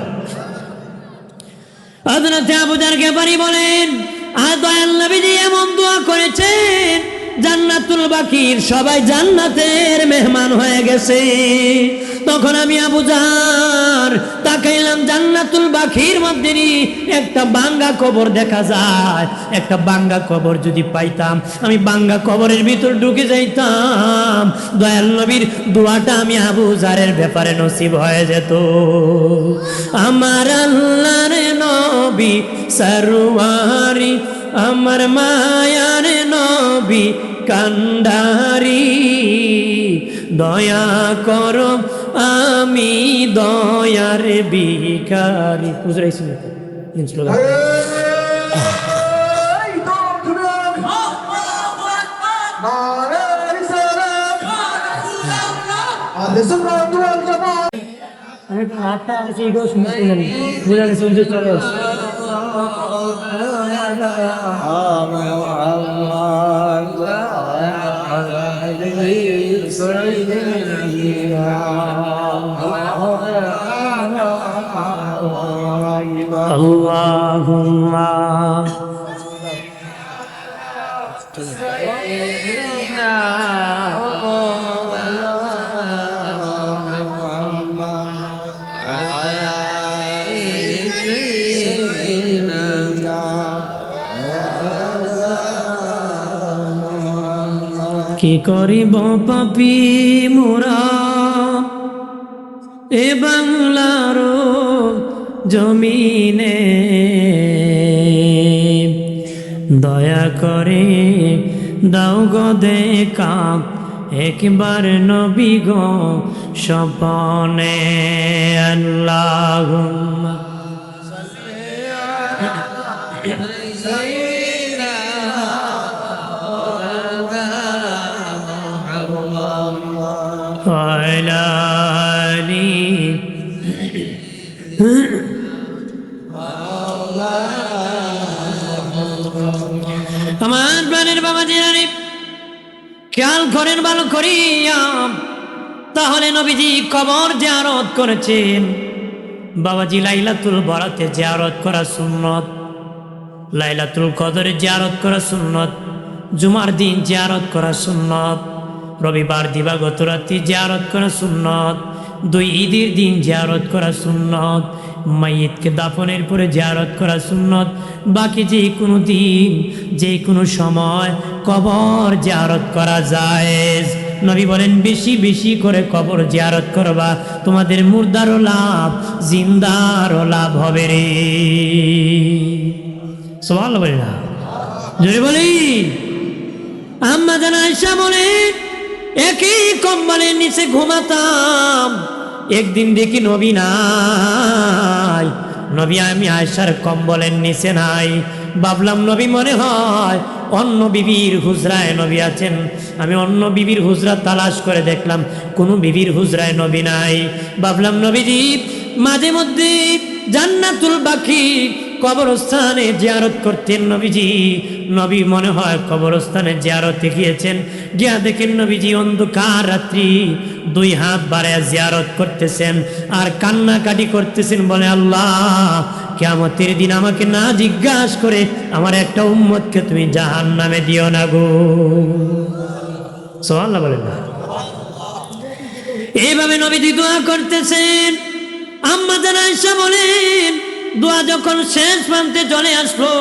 হযরত আবু যার গিফারি বলেন, দয়াল নবীজি এমন দোয়া করেছেন, জান্নাতুল বাকির সবাই জান্নাতের মেহমান হয়ে গেছে। তখন আমি আবু যার তাকাইলাম, জান্নাতুল বাকির মধ্যে একটা বাঙ্গা কবর দেখা যায়। একটা বাঙ্গা কবর যদি পাইতাম, আমি বাঙ্গা কবরের ভিতর ঢুকে যাইতাম। দয়াল নবীর দোয়াটা আমি আবু যারের ব্যাপারে নসিব হয়ে যেত। আমার আল্লাহর নবী সরওয়ারি, আমার মায়ার নবী কান্ডারি, দয়া করো আমি দয়ার ভিখারি। বুঝাইছিল আল্লাহুম্মা কি করিব পাপী মোরা এ বাংলার জমিনে, দয়া করে দাও গো দেখা একবার নবী গো স্বপনে। আল্লাহুম্মা আমার প্রাণের বাবা জিরানি খেয়াল করেন ভালো করিয়া। তাহলে নবীজি কবর জিয়ারত করেছেন। বাবাজি লাইলাতুল বরাতে জিয়ারত করা সুন্নত, লাইলাতুল কদরে জিয়ারত করা সুন্নত, জুমার দিন জিয়ারত করা সুন্নত, রবিবার দিবাগত রাত্রি জিয়ারত করা সুন্নত, দুই ঈদের দিন জিয়ারত করা সুন্নত, মাইয়িতকে দাফনের পরে জিয়ারত করা সুন্নত। বাকি যে কোনো দিন যে কোনো সময় কবর জিয়ারত করা জায়েজ। নবী বলেন বেশি বেশি করে কবর জিয়ারত করবা, তোমাদের মুর্দারও লাভ জিন্দারও লাভ হবে রে। সুবহানাল্লাহ বলি না, জোরে বলি। আম্মা জান আয়েশা বলেন একই কম্বলের নিচে ঘুমাতাম, একদিন দেখি নবী নাই, নবী আমি আয়েশার কম্বলের নিচে নাই। ভাবলাম নবী মনে হয় অন্য বিবির হুজরায় নবী আছেন। আমি অন্য বিবির হুজরা তালাশ করে দেখলাম কোনো বিবির হুজরায় নবী নাই। ভাবলাম নবীজি মাঝে মধ্যে জান্নাতুল বাকি কবরস্থানে জিয়ারত করতেন নবীজি, নবী মনে হয় কবরস্থানে জিয়ারতে গিয়েছেন। গিয়া দেখেন নবীজি অন্ধকার রাত্রি দুই হাত বাড়ায় জিয়ারত করতেছেন আর কান্নাকাটি করতেছেন, বলে আল্লাহ কিয়ামতের দিন আমাকে না জিজ্ঞাসা করে আমার একটা উম্মতকে তুমি জাহান্নামে দিও না গো। সুবহানাল্লাহ বলেন না। এইভাবে নবীজি দোয়া করতেছেন। আম্মা জান আয়েশা বলেন দোয়া যখন শেষ প্রান্তে চলে আসলো,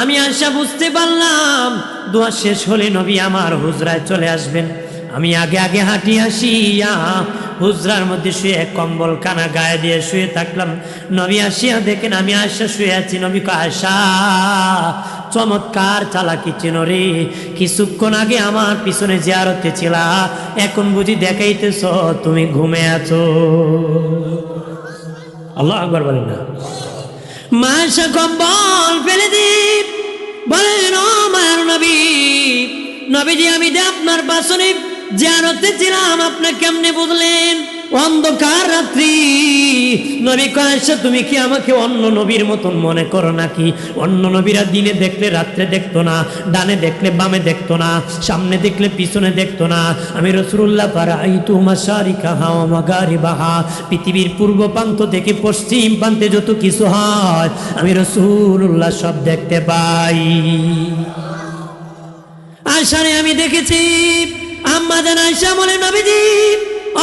আমি আয়েশা বুঝতে পারলাম দোয়া শেষ হলে নবী আমার হুজরায় চলে আসবেন। আমি আগে আগে হাঁটি আসিয়া হুজরার মধ্যে শুয়ে কম্বল কানা গায়ে দিয়ে শুয়ে থাকলাম। নবী আসিয়া দেখেন আমি আয়েশা শুয়ে আছি। নবী কয় আয়েশা চমৎকার চালাকি চিন রে, কিছুক্ষণ আগে আমার পিছনে জিয়ারতে ছিলা, এখন বুঝি দেখাইতেছ তুমি ঘুমে আছো। আল্লাহু আকবার বলেন না। মা আয়েশা কম্বল ফেলে দিই বলেন ও মায়ের নবী, নবীজি আমি যে আপনার বাসনে জিয়ারতে ছিলাম, আপনি কেমনে বুঝলেন? অন্ধকার রাত্রি। নবী কয় আয়েশা তুমি কি আমাকে অন্য নবীর মতন মনে করো নাকি? অন্য নবীরা দিনে দেখলে রাত্রে দেখতো না, ডানে দেখলে বামে দেখতো না, সামনে দেখলে পিছনে দেখতো না। আমি রাসূলুল্লাহ ফারাইতু মাশারিকাহা ওয়া মাগারিবাহা, পৃথিবীর পূর্ব প্রান্ত থেকে পশ্চিম প্রান্তে যত কিছু হয় আমি রাসূলুল্লাহ সব দেখতে পাই। আয়েশারে আমি দেখেছি। আম্মা জান আয়েশা বলে নবীজি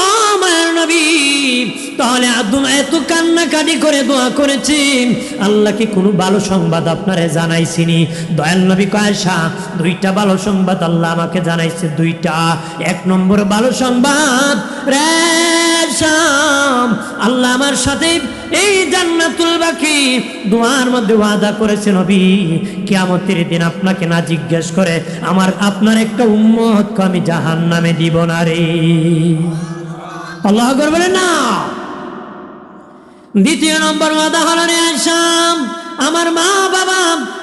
ও মায়ের নবী, তাহলে আদম এত কান্নাকাটি করে দোয়া করেছেন, আল্লাহ কি কোনো ভালো সংবাদ আপনারে জানাইছিনি? দয়াল নবী কয় আয়েশা দুইটা ভালো সংবাদ আল্লাহ আমাকে জানাইছে, দুইটা। এক নম্বর ভালো সংবাদ রে শাম, আল্লাহ আমার সাথে এই জান্নাতুল বাকি দোয়ার মধ্যে ওয়াদা করেছে নবী কিয়ামতের দিন আপনাকে না জিজ্ঞেস করে আমার আপনার একটা উম্মতকে আমি জাহান্নামে দিব না রে। আল্লাহু আকবার বলেন না। দ্বিতীয় নম্বর ওয়াদা হলো রে আয়েশা, আমার মা বাবা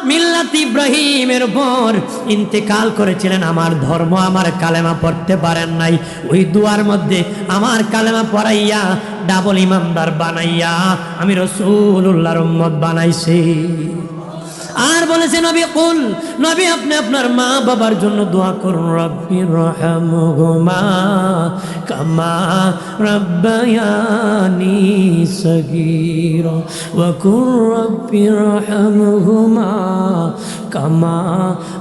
মিল্লাত ইব্রাহিমের উপর ইন্তেকাল করেছিলেন, আমার ধর্ম আমার কালেমা পড়তে পারেন নাই, ওই দুয়ার মধ্যে আমার কালেমা পড়াইয়া ডাবল ইমানদার বানাইয়া আমি রাসূলুল্লাহর উম্মত বানাইছি। আর বলেছে নবী কুল, নবী আপনি আপনার মা বাবার জন্য দোয়া করুন, রাব্বির রহমহুমা কামা রাব্বায়ানি সগীরা ওয়া কুর রাব্বির রহমহুমা কামা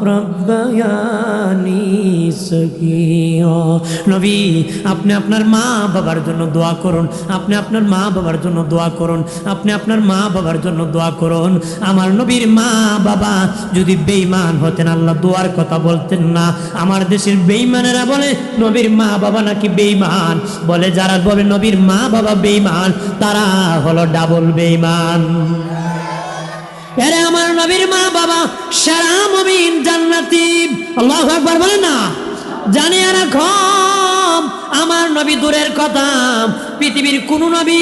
রাব্বায়ানি সগীরা। নবী আপনি আপনার মা বাবার জন্য দোয়া করুন, আপনি আপনার মা বাবার জন্য দোয়া করুন, আপনি আপনার মা বাবার জন্য দোয়া করুন। আমার নবীর মা বাবা যদি বেঈমান হতেন আল্লাহ দোয়ার কথা বলতেন না। আমার দেশের বেঈমানেরা বলে নবীর মা বাবা নাকি বেঈমান, বলে যারা বলে নবীর মা বাবা বেঈমান তারা হলো ডাবল বেঈমান। আরে আমার নবীর মা বাবা সারা মুমিন জান্নাতি। আল্লাহু আকবার বলেন না। জানিয়ে রাখো আমার নবী দূরের কথা, পৃথিবীর কোন নবী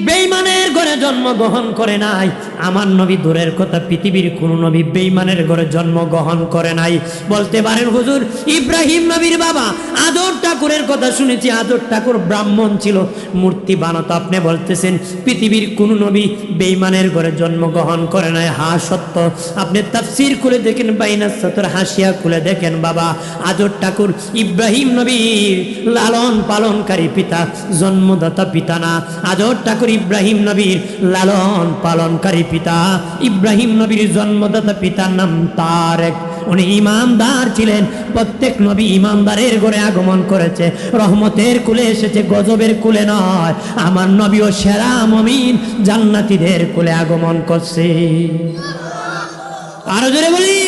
বেঈমানের ঘরে জন্মগ্রহণ করে নাই। আমার নবী দূরের কথা, পৃথিবীর কোন নবী বেঈমানের ঘরে জন্মগ্রহণ করে নাই। বলতে পারেন হুজুর ইব্রাহিম নবীর বাবা আদর ঠাকুরের কথা শুনেছি, আদর ঠাকুর ব্রাহ্মণ ছিল, মূর্তি বানাতো। আপনি বলতেছেন পৃথিবীর কোন নবী বেঈমানের ঘরে জন্মগ্রহণ করে নাই। হ্যাঁ সত্য, আপনি তাফসীর খুলে দেখেন, বাইনাস সাতর হাসিয়া খুলে দেখেন বাবা আদর ঠাকুর ইব্রাহিম নবীর লালন পালনকারী পিতা, জন্মদাতা পিতা না। আদর ঠাকুর ইব্রাহিম নবীর লালন পালনকারী পিতা। ইব্রাহিম নবীর জন্মদাতা পিতার নাম তারেক, উনি ইমানদার ছিলেন। প্রত্যেক নবী ইমানদারের ঘরে আগমন করেছে, রহমতের কুলে এসেছে, গজবের কুলে নয়। আমার নবীও সেরা মুমিন জান্নাতীদের কুলে আগমন করছে। আরো জোরে বলি।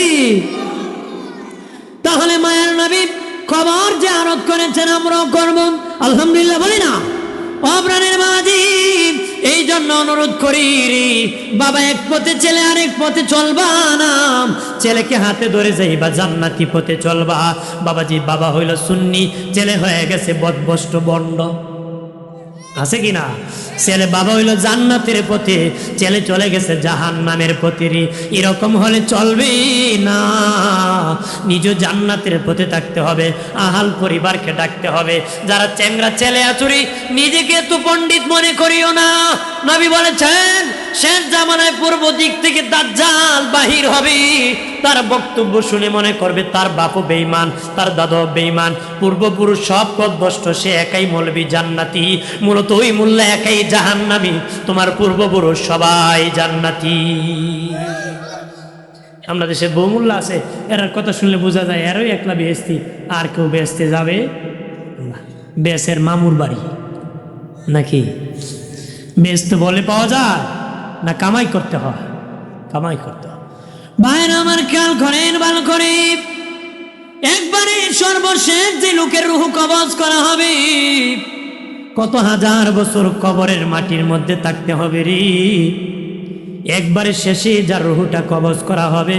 তাহলে মায়ের নবী কবর জিয়ারত করেছেন, আমরাও করব আলহামদুলিল্লাহ, বলি না? অপ্রাণের মাঝি, এই জন্য অনুরোধ করি রে বাবা, এক পথে ছেলে আরেক পথে চলবা না। ছেলেকে হাতে ধরে যাইবা জান্নাতি পথে চলবা। বাবাজি, বাবা হইল সুন্নি, ছেলে হয়ে গেছে বদভ্রষ্ট বন্ড, আছে কি না? ছেলে বাবা হইল জান্নাতের পথে, ছেলে চলে গেছে জাহান্নামের পথে। এরকম হলে চলবে না। নিজ জান্নাতের পথে থাকতে হবে, আহাল পরিবারকে ডাকতে হবে। যারা চ্যাংরা ছেলে আচুরি, নিজেকে তো পণ্ডিত মনে করিও না। নবী বলেছেন শেষ জামানায় পূর্ব দিক থেকে দাজ্জাল বাহির হবে। তার বক্তব্য শুনে মনে করবে তার বাপও বেঈমান, তার দাদাও বেঈমান, পূর্বপুরুষ সব পথভ্রষ্ট, সে একাই মৌলবী জান্নাতি। মূলত ওই মোল্লা একাই জাহান্নামী, তোমার পূর্বপুরুষ সবাই জান্নাতি। আমরা দেশে বহু মোল্লা আছে, এরার কথা শুনলে বোঝা যায় এরই একলা বেহেস্তি, আর কেউ বেহেস্তে যাবে না। বেহেসের মামুর বাড়ি নাকি? বেহেস্ত বলে পাওয়া যায় না, কামাই করতে হয়, কামাই করতে হয়। ভাইরা আমার খেয়াল করেন ভালো করে, একবারে সর্বশেষ যে লোকের রূহ কবজ করা হবে, কত হাজার বছর কবরের মাটির মধ্যে থাকতে হবে রে। একবারে শেষে যার রূহটা কবজ করা হবে,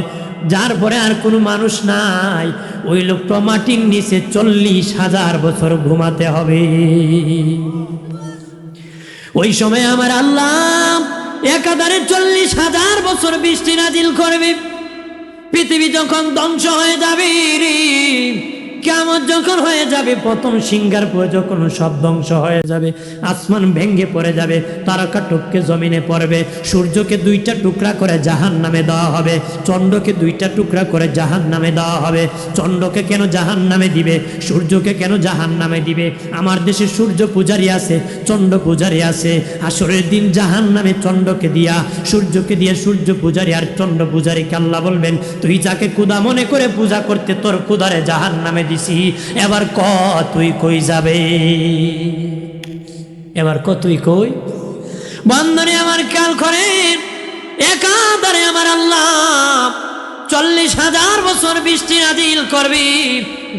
যার পরে আর কোনো মানুষ নাই, ওই লোকটা মাটির নিচে 40,000 বছর ঘুমাতে হবে। ওই সময় আমার আল্লাহ একাধারে 40,000 বছর বৃষ্টি নাজিল করবে। পৃথিবী যখন ধ্বংস হয়ে যাবে রে, কিয়ামত যখন হয়ে যাবে, প্রথম সিংহার পরে যখন সব ধ্বংস হয়ে যাবে, আসমান ভেঙ্গে পড়ে যাবে, তারকা টুককে জমিনে পড়বে, সূর্যকে 2টা টুকরা করে জাহান্নামে দেওয়া হবে, চন্দ্রকে 2টা টুকরা করে জাহান্নামে দেওয়া হবে। চন্দ্রকে কেন জাহান্নামে দিবে, সূর্যকে কেন জাহান্নামে দিবে? আমার দেশে সূর্য পূজারী আছে, চন্দ্র পূজারী আছে। আসরের দিন জাহান্নামে চন্দ্রকে দিয়া, সূর্যকে দিয়ে সূর্য পূজারী আর চন্দ্র পূজারীকে আল্লাহ বলবেন, তুই যাকে খুদা মনে করে পূজা করতে, তোর খুদারে জাহান্নামে দিছি, এবার ক তুই কই যাবে? এবার ক তুই কই? বন্ধনে আমার খেয়াল করেন, একাধারে আমার আল্লাহ 40,000 বছর বৃষ্টি নাজিল করবে।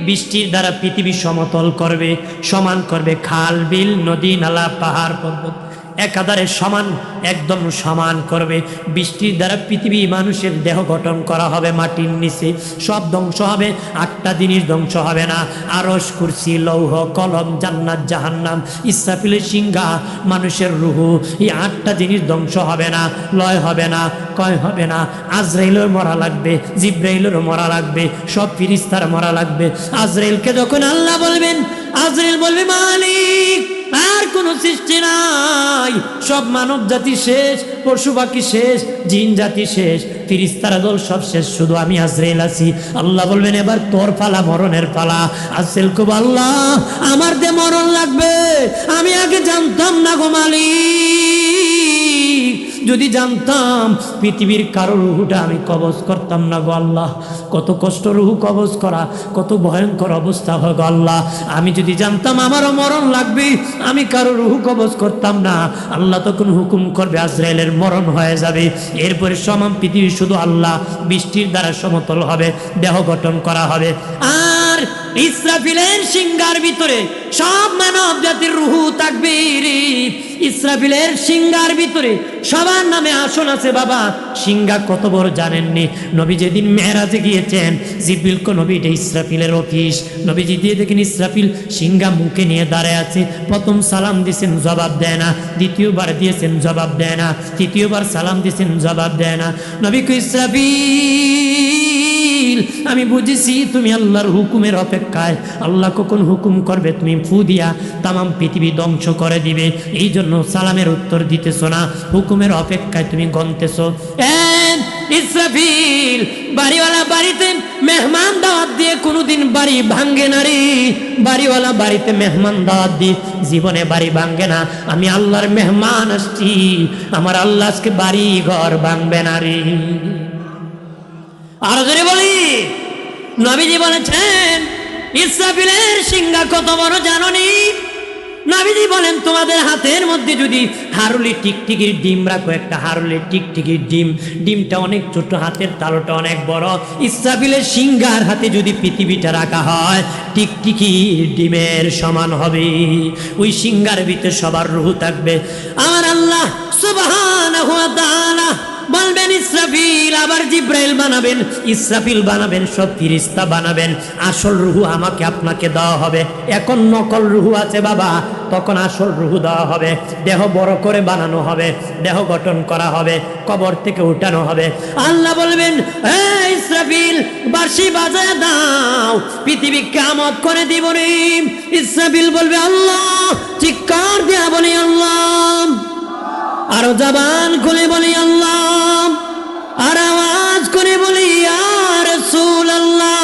বৃষ্টির দ্বারা পৃথিবী সমতল করবে, সমান করবে, খাল বিল নদী নালা পাহাড় পর্বত একাধারে সমান, একদম সমান করবে। বৃষ্টির দ্বারা পৃথিবী মানুষের দেহ গঠন করা হবে, মাটির নিচে সব ধ্বংস হবে, 8টা জিনিস ধ্বংস হবে না। আরশ, কুরসি, লৌহ, কলম, জান্নাত, জাহান্নাম, ইসরাফিলের সিংহা, মানুষের রূহ, এই 8টা জিনিস ধ্বংস হবে না, লয় হবে না, ক্ষয় হবে না। আজরাইলের মরা লাগবে, জিব্রাইলেরও মরা লাগবে, সব ফেরেশতার মরা লাগবে। আজরাইলকে যখন আল্লাহ বলবেন, আজরাইল বলবে, মালিক আর কোন সৃষ্টি নাই, সব মানব জাতি শেষ, পশু পাখি শেষ, জিন জাতি শেষ, ফেরেশতারা দল সব শেষ, শুধু আমি আজরাইল আছি। আল্লাহ বলবেন, এবার তোর পালা, মরণের পালা। আজরাইল কব, আল্লাহ আমার দে মরণ লাগবে, আমি আগে জানতাম না গো মালিক, যদি জানতাম পৃথিবীর কারো রুহুটা আমি কবজ করতাম না গো আল্লাহ। কত কষ্ট রুহু কবজ করা, কত ভয়ঙ্কর অবস্থা হয় গো আল্লাহ। আমি যদি জানতাম আমারও মরণ লাগবে, আমি কারো রুহু কবজ করতাম না। আল্লাহ তখন হুকুম করবে, আজরাইলের মরণ হয়ে যাবে। এরপরে সমান পৃথিবী শুধু আল্লাহ, বৃষ্টির দ্বারা সমতল হবে, দেহ গঠন করা হবে। আর ইসরাফিলের সিংহার ভিতরে সব মানব জাতির রুহু থাকবে। ইসরাফিলের সিংহার ভিতরে সবার নামে আসন আছে বাবা। সিংহা কত বড় জানেননি? নবী যেদিন মেরাজে গিয়েছেন, জিবরিল কো নবী, এটা ইসরাফিলের অফিস। নবীজি দিয়ে দেখেন ইসরাফিল সিংহা মুখে নিয়ে দাঁড়ায় আছে। প্রথম সালাম দিয়েছেন, জবাব দেয় না। দ্বিতীয়বার দিয়েছেন, জবাব দেয় না। তৃতীয়বার সালাম দিয়েছেন, জবাব দেয় না। নবী কো, ইসরাফিল, আমি বুঝেছি তুমি আল্লাহর হুকুমের অপেক্ষায়। আল্লাহ কখন হুকুম করবে তুমি ফু দিয়া তামাম পৃথিবী ধ্বংস করে দিবে, এই জন্য সালামের উত্তর দিতেছ না, হুকুমের অপেক্ষায় তুমি গনতেছ। ইসরাফিল, বাড়িওয়ালা বাড়িতে মেহমান দাওয়াত দিয়ে কোনোদিন বাড়ি ভাঙ্গে না রে। বাড়িওয়ালা বাড়িতে মেহমান দাওয়াত দিয়ে জীবনে বাড়ি ভাঙ্গে না। আমি আল্লাহর মেহমান আসছি, আমার আল্লাহ আজকে বাড়ি ঘর ভাঙবে না রে। আরো জোরে বলি, নবীজি বলেছেন ইসরাফিলের সিংহা কত বড় জাননি? নবীজি বলেন তোমাদের হাতের মধ্যে যদি হারুলি টিকটিকির ডিম রাখো, একটা হারুলি টিকটিকির ডিম, ডিমটা অনেক ছোট, হাতের তালুটা অনেক বড়, ইসরাফিলের সিংহার হাতে যদি পৃথিবীটা রাখা হয় টিকটিকির ডিমের সমান হবে। ওই সিংহার ভিতরে সবার রূহ থাকবে। আমার আল্লাহ সুবহানাহু ওয়া তাআলা বলবেন ইসরাফিল, আবার জিব্রাইল বানাবেন, ইসরাফিল বানাবেন, সব ফেরেশতা বানাবেন। আসল রূহ আমাকে আপনাকে দেওয়া হবে। এখন নকল রূহ আছে বাবা, তখন আসল রূহ দেওয়া হবে। দেহ বড় করে বানানো হবে, দেহ গঠন করা হবে, কবর থেকে উঠানো হবে। আল্লাহ বলবেন এই ইসরাফিল বাঁশি বাজায় দাও, পৃথিবী কিয়ামত করে দিব রে। ইসরাফিল বলবে আল্লাহ, চিৎকার দেয়া বলি আল্লাহ, আরো জবান খুলে বলি আল্লাহ, আর আওয়াজ করে বলি ইয়া রাসূলুল্লাহ।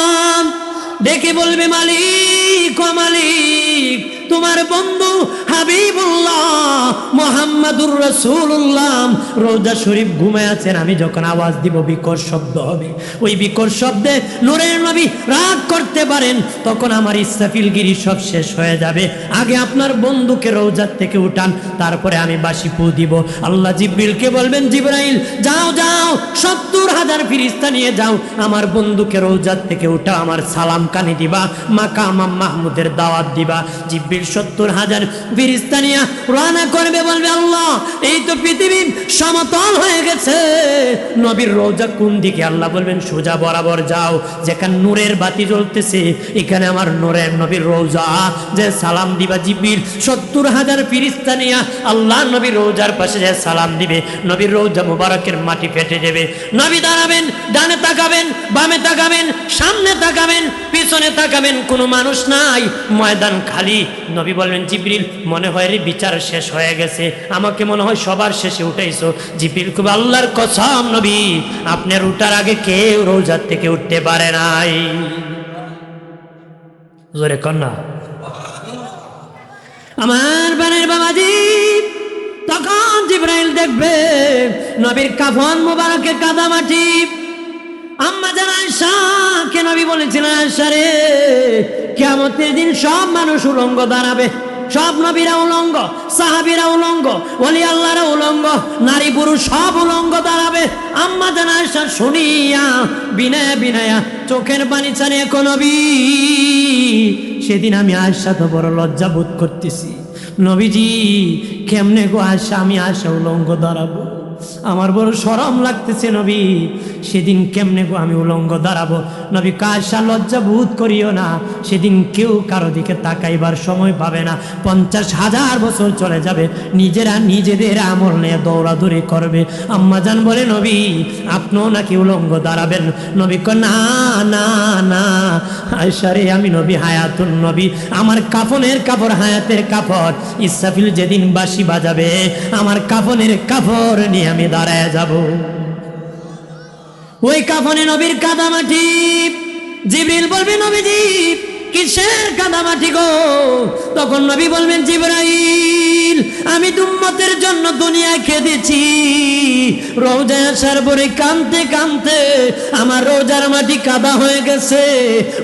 ডেকে বলবে মালিক ও মালিক, তোমার বন্ধু হাবিবুল্লাহ মুহাম্মাদুর রাসূলুল্লাহ রওজা শরীফ ঘুমায় আছেন। আমি যখন আওয়াজ দিব বিকট শব্দ হবে, ওই বিকট শব্দে নূরের নবী রাগ করতে পারেন, তখন আমার ইসরাফিলগিরি সব শেষ হয়ে যাবে। আগে আপনার বন্ধুকে রওজার থেকে উঠান, তারপরে আমি বাঁশি ফু দিব। আল্লাহ জিব্রিলকে বলবেন জিব্রাইল যাও যাও, 70,000 ফেরেশতা নিয়ে যাও, আমার বন্ধুকে রওজার থেকে উঠাও, আমার সালাম কানে দিবা, মাকাম মাহমুদের দাওয়াত দিবা। জিব্রিল 70,000 ফেরেশতা নিয়ে রওনা করবে, বলবে আল্লাহ এই তো পৃথিবী সমতল হয়ে গেছে, নবীর রওজা কোন দিকে? আল্লাহ বলবেন সোজা বরাবর যাও, যেখানে নূরের বাতি জ্বলতেছে এখানে আমার নূরের নবীর রওজা, যে সালাম দিবা। জিব্রিল 70,000 ফেরেশতা নিয়ে আল্লাহ নবীর রওজার পাশে যে সালাম দিবে, নবীর রওজা মুবারকের মাটি ফেটে যাবে। নবী দাঁড়াবেন, ডানে তাকাবেন, বামে তাকাবেন, সামনে তাকাবেন, পিছনে তাকাবেন, কোনো মানুষ নাই, ময়দান খালি। নবী বলবেন জিব্রিল মনে হয় রে বিচার শেষ হয়ে গেছে, আমাকে মনে হয় সবার শেষে উঠাইছো। জিব্রিল কবে আল্লাহর কসম নবী, আপনার উঠার আগে কেউ রওজার থেকে উঠতে পারে নাই। জোরে কন্যা আমার বানের বাবাজি, তখন জিব্রাইল দেখবে নবীর কাফন মোবারকে কাদা মাটি। আম্মা জান আয়েশাকে নবী বলেছিলেন আয়েশা রে, কিয়ামতের দিন সব মানুষ উলঙ্গ দাঁড়াবে, সব নবীরা উলঙ্গ, সাহাবীরা উলঙ্গ, ওলি আল্লাহরা উলঙ্গ, নারী পুরুষ সব উলঙ্গ দাঁড়াবে। আম্মা জান আয়েশা শুনিয়া বিনয়া বিনয়া চোখের পানি ছাড়িয়ে কো নবী, সেদিন আমি আয়েশা তো বড় লজ্জা বোধ করতেছি। নবীজি কেমনে গো আয়েশা, আমি আয়েশা উলঙ্গ দাঁড়াবো, আমার বড় শরম লাগতেছে নবী, সেদিন কেমনে গো আমি উলঙ্গ দাঁড়াবো? নবী আয়েশা লজ্জা বোধ করিও না, সেদিন কেউ কারো দিকে তাকাইবার সময় পাবে না, 50,000 বছর চলে যাবে, নিজেরা নিজেদের আমল নিয়ে দৌড়াদৌড়ি করবে। আম্মা জান বলে নবী আপনিও নাকি উলঙ্গ দাঁড়াবেন? নবী কয় না না না আয়েশা রে, আমি নবী হায়াতুন নবী, আমার কাফনের কাপড় হায়াতের কাপড়, ইসরাফিল যেদিন বাঁশি বাজাবে আমার কাফনের কাপড় নিয়ে আমি দাঁড়ায় যাব। ওই কাফনে নবীর কাদামাটি। জিবরিল বলবে নবীজি কিসের কাদামাটি গো? তখন নবী বলবেন জিবরাইল আমি উম্মতের জন্য দুনিয়ায় কেঁদেছি, রওজায় আসার পরে কাঁদতে কাঁদতে আমার রওজার মাটি কাদা হয়ে গেছে,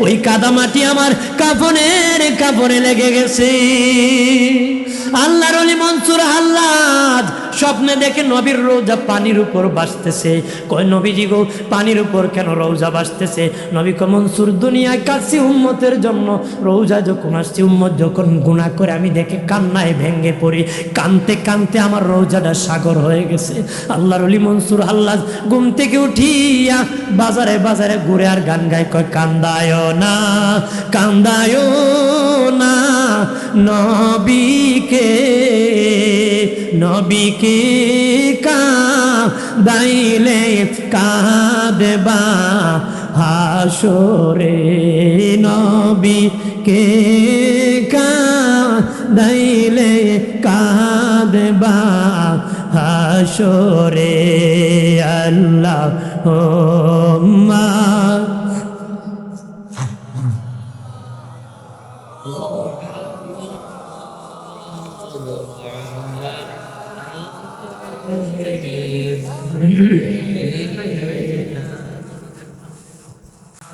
ওই কাদা মাটি আমার কাফনের কাপড়ে লেগে গেছে। আল্লাহর ওলি মনসুর হাল্লাজ স্বপ্নে দেখে নবীর রওজা পানির উপর ভাসতেছে। কয় নবীজি গো পানির উপর কেন রওজা ভাসতেছে? নবী কয় মনসুর দুনিয়ায় কাঁদছি উম্মতের জন্য, রওজা যখন আসছি উম্মত যখন গুনাহ করে আমি দেখে কান্নায় ভেঙে পড়ি, কানতে কানতে আমার রওজাটা সাগর হয়ে গেছে। আল্লাহর ওলি মনসুর হাল্লাজ ঘুম থেকে উঠিয়া বাজারে বাজারে ঘুরে আর গান গায়, কয় কান্দায় না কান্দায় না নবীকে, নবীকে কাঁদাইলে কাঁদবা হাসরে, নবীকে কাঁদাইলে কাঁদবা হাসরে। আল্লাহুম্মা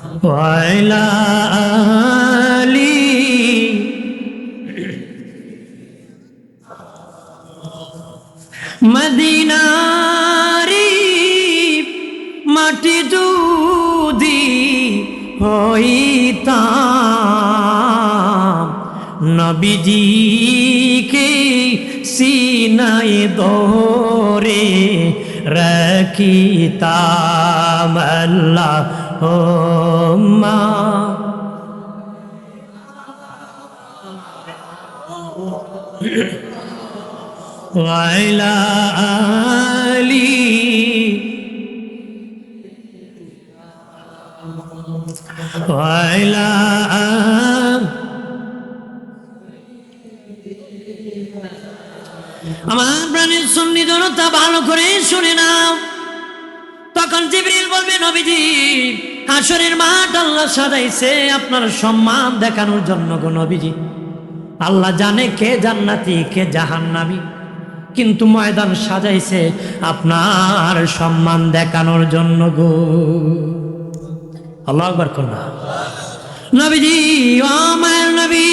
ওয়াইলা আলি মদিনারি মাটি যদি হইতাম নবীজিকে সিনায় ধরে রাখিতাম আল্লাহুম্মা ওয়াইলা আলি ওয়াইলা আমার প্রাণের সুন্নি জনতা ভালো করে শুনে নাও। তখন জিবরিল বলবে নবীজি হাসরের মাঠ আল্লাহ সাজাইছে আপনার সম্মান দেখানোর জন্য গো নবীজি। আল্লাহ জানে কে জান্নাতি কে জাহান্নামী, কিন্তু ময়দান সাজাইছে আপনার সম্মান দেখানোর জন্য গো। আল্লাহু আকবার কন্যা নবীজি ও মায়ের নবী,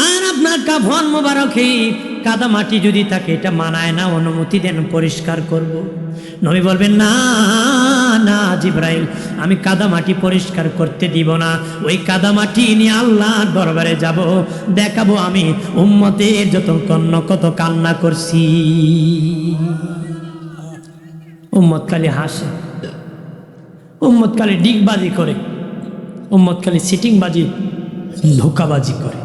আর আপনার কাফন মোবারকে কাদা মাটি যদি থাকে এটা মানায় না, অনুমতি দেন পরিষ্কার করব। নবী বলবেন না না জিবরাইল, আমি কাদা মাটি পরিষ্কার করতে দিব না। ওই কাদা মাটি নিয়ে আল্লাহর দরবারে যাব, দেখাবো আমি উম্মতের যত কত কান্না করছি। উম্মত খালি হাসে, উম্মত খালি ডিগবাজি করে, উম্মত খালি সিটিংবাজি ধোকাবাজি করে,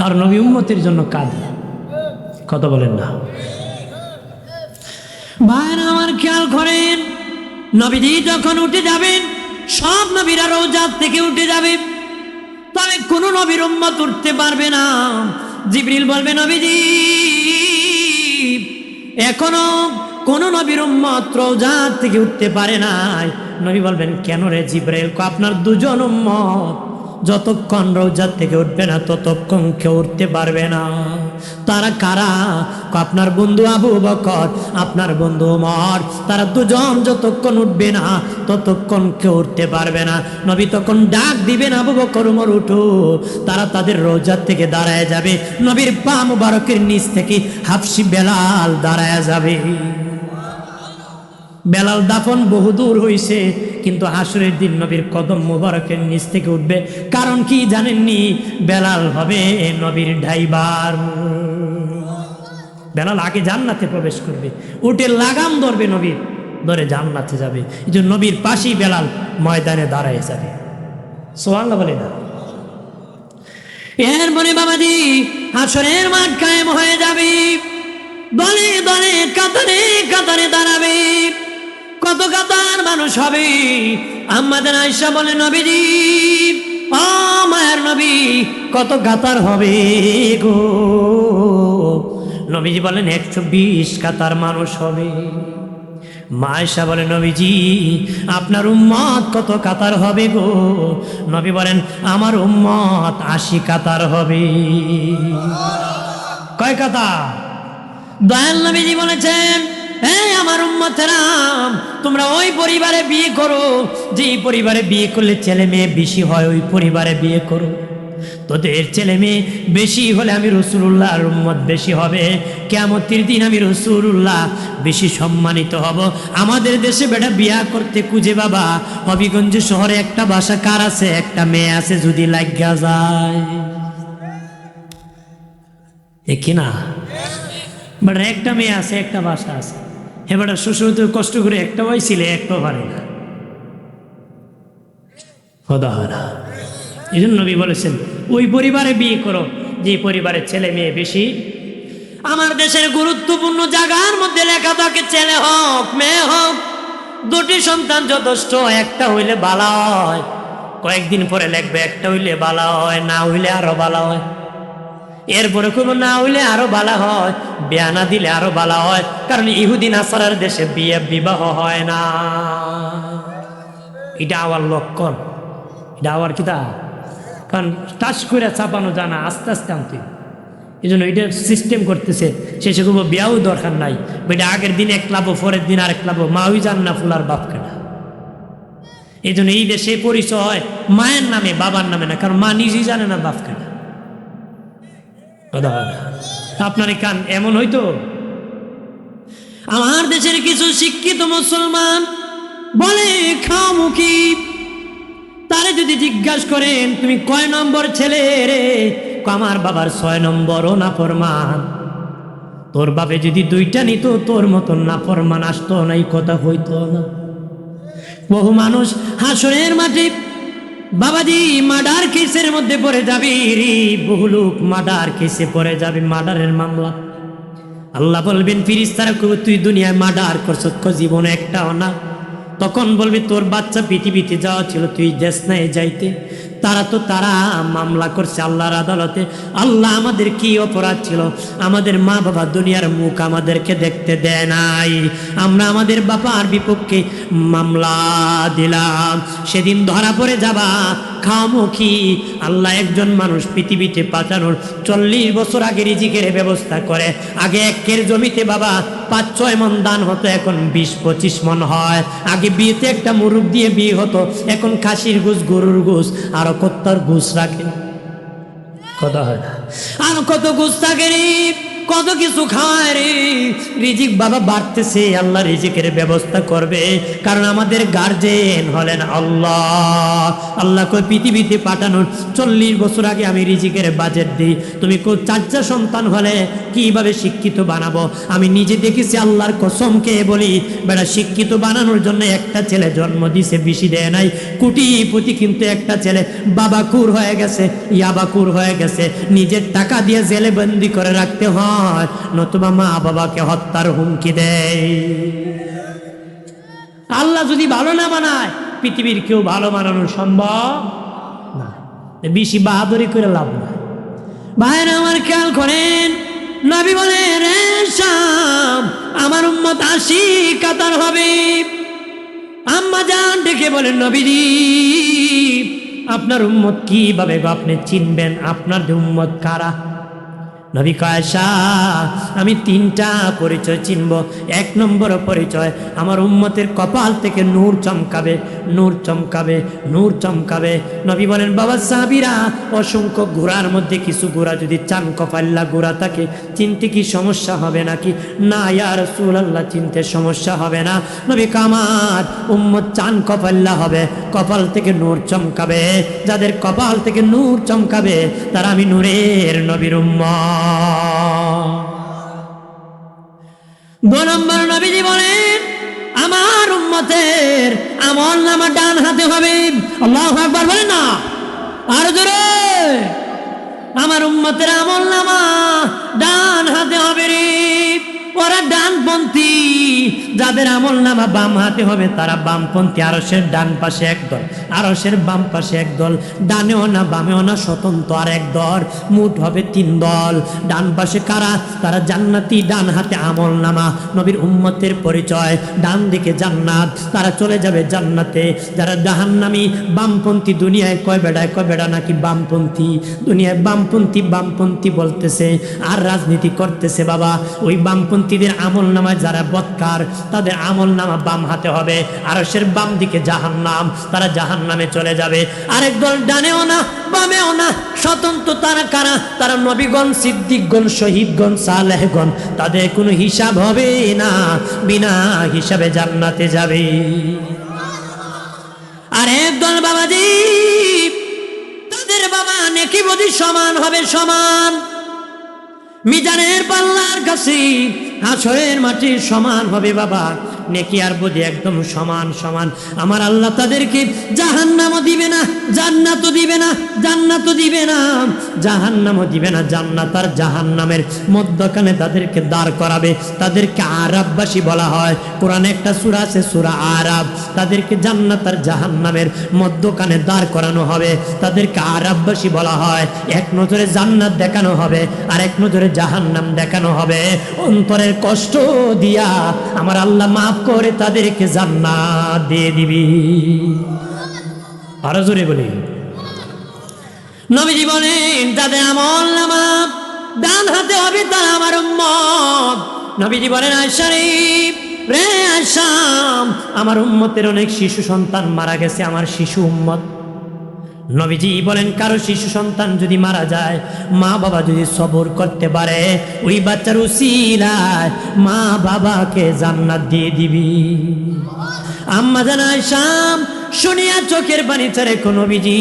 আর নবী উম্মতের জন্য কাঁদে। কথা বলেন না ভাইরা আমার, খেয়াল করেন নবীজি যখন উঠে যাবেন সব নবীরা রওজা থেকে উঠে যাবে, তবে কোন নবীর উম্মত উঠতে পারবে না। জিবরিল বলবে নবীজি এখনো কোন নবীর উম্মত রওজা থেকে উঠতে পারে নাই। নবী বলবেন কেন রে জিবরাইল? আপনার দুজন উম্মত যতক্ষণ রওজা থেকে উঠবে না ততক্ষণ কেউ উঠতে পারবে না। তারা কারা? আপনার বন্ধু আবু বকর, আপনার বন্ধু ওমর, তারা দুজন যতক্ষণ উঠবে না ততক্ষণ কেউ উঠতে পারবে না। নবী তখন ডাক দিবেন আবু বকর ওমর উঠো, তারা তাদের রওজা থেকে দাঁড়ায় যাবে। নবীর পা মুবারকের নিচ থেকে হাফসি বেলাল দাঁড়ায় যাবে। বেলাল দাফন বহুদূর হইছে, কিন্তু হাসরের দিন নবীর কদম মুবারকের নিচ থেকে উঠবে। কারণ কি জানেননি? বেলাল হবে নবীর ড্রাইভার। বেলাল আগে জান্নাতে প্রবেশ করবে, উঠে লাগাম ধরবে নবীর, ধরে জান্নাতে যাবে। এই জন্য নবীর পাশেই বেলাল ময়দানে দাঁড়ায় যাবে। সুবহানাল্লাহ বলে না? এরপরে বাবাজি হাসরের মাঠ কায়েম হয়ে যাবে, দলে দলে কাতারে কাতারে দাঁড়াবে। কত কাতার মানুষ হবে? আমাদের আয়েশা বলে নবীজি ও মায়ের নবী কত কাতার হবে গো? নবীজি বলেন 120 কাতার মানুষ হবে। মা আয়েশা বলে নবীজি আপনার উম্মত কত কাতার হবে গো? নবী বলেন আমার উম্মত 80 কাতার হবে। কয় কাতার? দয়াল নবীজি বলেছেন এই আমার উম্মতেরা তোমরা ওই পরিবারে বিয়ে করো যে পরিবারে বিয়ে করলে ছেলে মেয়ে বেশি হয়, ওই পরিবারে বিয়ে করো। তোদের ছেলে মেয়ে বেশি হলে আমি রাসূলুল্লাহর উম্মত বেশি হবে। কিয়ামতের দিন আমি রাসূলুল্লাহ বেশি সম্মানিত হব। আমাদের দেশে বেটা বিয়া করতে খুঁজে বাবা, হবিগঞ্জ শহরে একটা বাসা কার আছে? একটা মেয়ে আছে, যদি লাগা যায় দেখি না বাট একটা মেয়ে আছে, একটা বাসা আছে। এবার শ্বশুর তো কষ্ট করে একটা পাইছিলে, একটা পারে না। খোদা হয় না। এই জন্য নবী বলেছেন ওই পরিবারে বিয়ে করো যে পরিবারের ছেলে মেয়ে বেশি। আমার দেশের গুরুত্বপূর্ণ জায়গার মধ্যে লেখা থাকে ছেলে হোক মেয়ে হোক দুটি সন্তান যথেষ্ট, একটা হইলে বালা হয়। কয়েকদিন পরে লিখবে একটা হইলে বালা হয়, না হইলে আরো বালা হয়। এরপরে কোনো না হইলে আরো বালা হয়, বিয়া না দিলে আরো বালা হয়। কারণ ইহুদি নাসারার দেশে বিয়ে বিবাহ হয় না। এটা আমার লক্ষণ, এটা আমার কিতা। কারণ টাচ করে চাপানো জানা, আস্তে আস্তে আনতে। এই জন্য এটা সিস্টেম করতেছে। শেষে কোনো বিয়াও দরকার নাই। এটা আগের দিন এক লাভ, পরের দিন আরেক লাভ। মা ওই জান না ফুলার বাপ কেনা। এই জন্য এই দেশে পরিচয় মায়ের নামে, বাবার নামে না, কারণ মা নিজেই জানে না বাপ কেনা। আপনার কান এমন হইতো। আমার দেশের কিছু শিক্ষিত মুসলমান বলে খামুখী, তারে যদি জিজ্ঞাসা করেন তুমি কয় নম্বর ছেলে রে, আমার বাবার 6 নম্বর। ও নাফরমান, তোর বাপে যদি 2টা নিত তোর মতন নাফরমান আসতো না, এই কথা হইতো না। বহু মানুষ হাসরের মাঠে বাবাজি মার্ডার কেসের মধ্যে পড়ে যাবে রে, বহু লোক মার্ডার কেসে পড়ে যাবে, মার্ডারের মামলা। আল্লাহ বলবেন ফেরেশতারা কইবে তুই দুনিয়ায় মার্ডার করছস? জীবনে একটাও না। তখন বলবে তোর বাচ্চা পৃথিবীতে যাওয়া ছিল, তুই দেশ নাই যাইতে। তারা মামলা করছে আল্লাহর আদালতে। আল্লাহ আমাদের কি অপরাধ ছিল? আমাদের মা বাবা দুনিয়ার মুখ আমাদেরকে দেখতে দেয় নাই, আমরা আমাদের বাবার বিপক্ষে মামলা দিলাম। সেদিন ধরা পড়ে যাবা খামুখী। আল্লাহ একজন মানুষ পৃথিবীতে পাঠানোর 40 বছর আগে রিজিকের ব্যবস্থা করে। আগে 1 জমিতে বাবা 5-6 মণ দান হতো, এখন 20-25 মণ হয়। আগে বিয়েতে একটা মুরুব দিয়ে বিয়ে হতো, এখন খাসির গোস, গরুর গোস, আরো কত্তার গোস রাখে। কথা হয় না, আর কত গোস থাকে রে, কত কিছু খায় রে। রিজিক বাবা বাড়তেছে, আল্লাহ রিজিকের ব্যবস্থা করবে, কারণ আমাদের গার্জেন হলেন আল্লাহ। আল্লাহ কই পৃথিবীতে পাঠানোর 40 বছর আগে আমি রিজিকের বাজেট দিই। তুমি 4টা সন্তান হলে কিভাবে শিক্ষিত বানাবো? আমি নিজে দেখেছি, আল্লাহর কসমকে বলি, বেটা শিক্ষিত বানানোর জন্য একটা ছেলে জন্ম দিছে, বেশি দেয় নাই, কোটিপতি, কিন্তু একটা ছেলে বাবাকুর হয়ে গেছে, ইয়াবাকুর হয়ে গেছে, নিজের টাকা দিয়ে জেলে বন্দি করে রাখতে হয়, নতুবা মা বাবাকে হত্যার হুমকি দেয়। আল্লাহ যদি ভালো না বানায়, পৃথিবীর কেউ ভালো বানানো সম্ভব না। বেশি বাহাদুরি করে লাভ না। ভাইরা আমার খেয়াল করেন, নবী বলেন রে শাম, আমার উম্মত 80 কাতার হবে। আম্মা জান ডেকে বলেন নবীজি আপনার উম্মত কিভাবে আপনি চিনবেন আপনার উম্মত কারা? নবী কয়সা আমি 3টা পরিচয় চিনব। 1 নম্বর পরিচয়, আমার উম্মতের কপাল থেকে নূর চমকাবে, নূর চমকাবে, নূর চমকাবে। নবী বলেন বাবা সাহাবীরা, অসংখ্য ঘোড়ার মধ্যে কিছু ঘোড়া যদি চান কপাল্লা ঘোড়া থাকে, চিনতে কি সমস্যা হবে নাকি? না ইয়া রাসূলুল্লাহ, চিনতে সমস্যা হবে না। নবী কামার উম্মত চান কপাল্লা হবে, কপাল থেকে নূর চমকাবে। যাদের কপাল থেকে নূর চমকাবে তারা আমি নূরের নবীর উম্মত। 2 নম্বর নবীজি বলেন আমার উম্মতের আমল নামা ডান হাতে হবে। আল্লাহু আকবার বলেন না, আর জোরে। আমার উম্মতের আমল নামা ডান হাতে হবে রে। ওরা ডানপন্থী, যাদের আমল নামা বাম হাতে হবে তারা বামপন্থী। আরশের ডান পাশে একদল, আরশের বাম পাশে একদল, ডানেও না বামেও না, স্বতন্ত্র আর এক দল, মোট হবে 3 দল। ডান পাশে কারা? তারা জান্নাতি, ডান হাতে আমল নামা। নবীর উম্মতের পরিচয়, ডান দিকে জান্নাত, তারা চলে যাবে জান্নাতে। যারা জাহান্নামী বামপন্থী, দুনিয়ায় কয় বেড়া নাকি বামপন্থী, দুনিয়ায় বামপন্থী বামপন্থী বলতেছে আর রাজনীতি করতেছে বাবা। ওই বামপন্থীদের আমল নামায় যারা বদকার, তাদের আমল নামা বাম হাতে হবে, আরশের বাম দিকে জাহান্নাম, তারা জাহান্নামে চলে যাবে। আরেক দল ডানেও না বামেও না, স্বতন্ত্র। তারা কারা? তারা নবীগণ, সিদ্দিকগণ, শহীদগণ, সালেহগণ, তাদের কোনো হিসাব হবে না, বিনা হিসাবে জান্নাতে যাবে। আর একদল বাবাজি, তাদের বাবা নেকি বদি সমান হবে, সমান মিজানের পাল্লার কাছে হাসরের মাটি সমান হবে বাবা। নেকি আর বদি একদম সমান সমান। আমার আল্লাহ তাদেরকে জাহান্নামও দিবে না, জান্নাতও দিবে না, জান্নাতও দিবে না, জাহান্নামও দিবে না। জান্নাত আর জাহান্নামের মধ্যখানে তাদেরকে দাঁড় করাবে। তাদেরকে আরাববাসী বলা হয়। কোরআনে একটা সূরা আছে, সূরা আরাব। তাদেরকে জান্নাত আর জাহান্নামের মধ্যখানে দাঁড় করানো হবে, তাদেরকে আরাববাসী বলা হয়। এক নজরে জান্নাত দেখানো হবে আর এক নজরে জাহান্নাম দেখানো হবে। অন্তরের কষ্ট দিয়া আমার আল্লাহ মাফ করে তাদেরকে জান্নাত দিয়ে দিবি। আরো জোরে বলি। নবীজি বলেন যাদের আমল নামা ডান হাতে হবে তারা আমার উম্মত। নবীজি বলেন আয়েশা রে রে আসাম, আমার উম্মতের অনেক শিশু সন্তান মারা গেছে, আমার শিশু উম্মত। নবীজি বলেন কারো শিশু সন্তান যদি মারা যায়, মা বাবা যদি সবর করতে পারে, ওই বাচ্চার উসিলায় মা বাবাকে জান্নাত দিয়ে দিবি। আম্মা জান আয়েশা শুনিয়া চোখের পানি ছেড়ে গো নবীজি,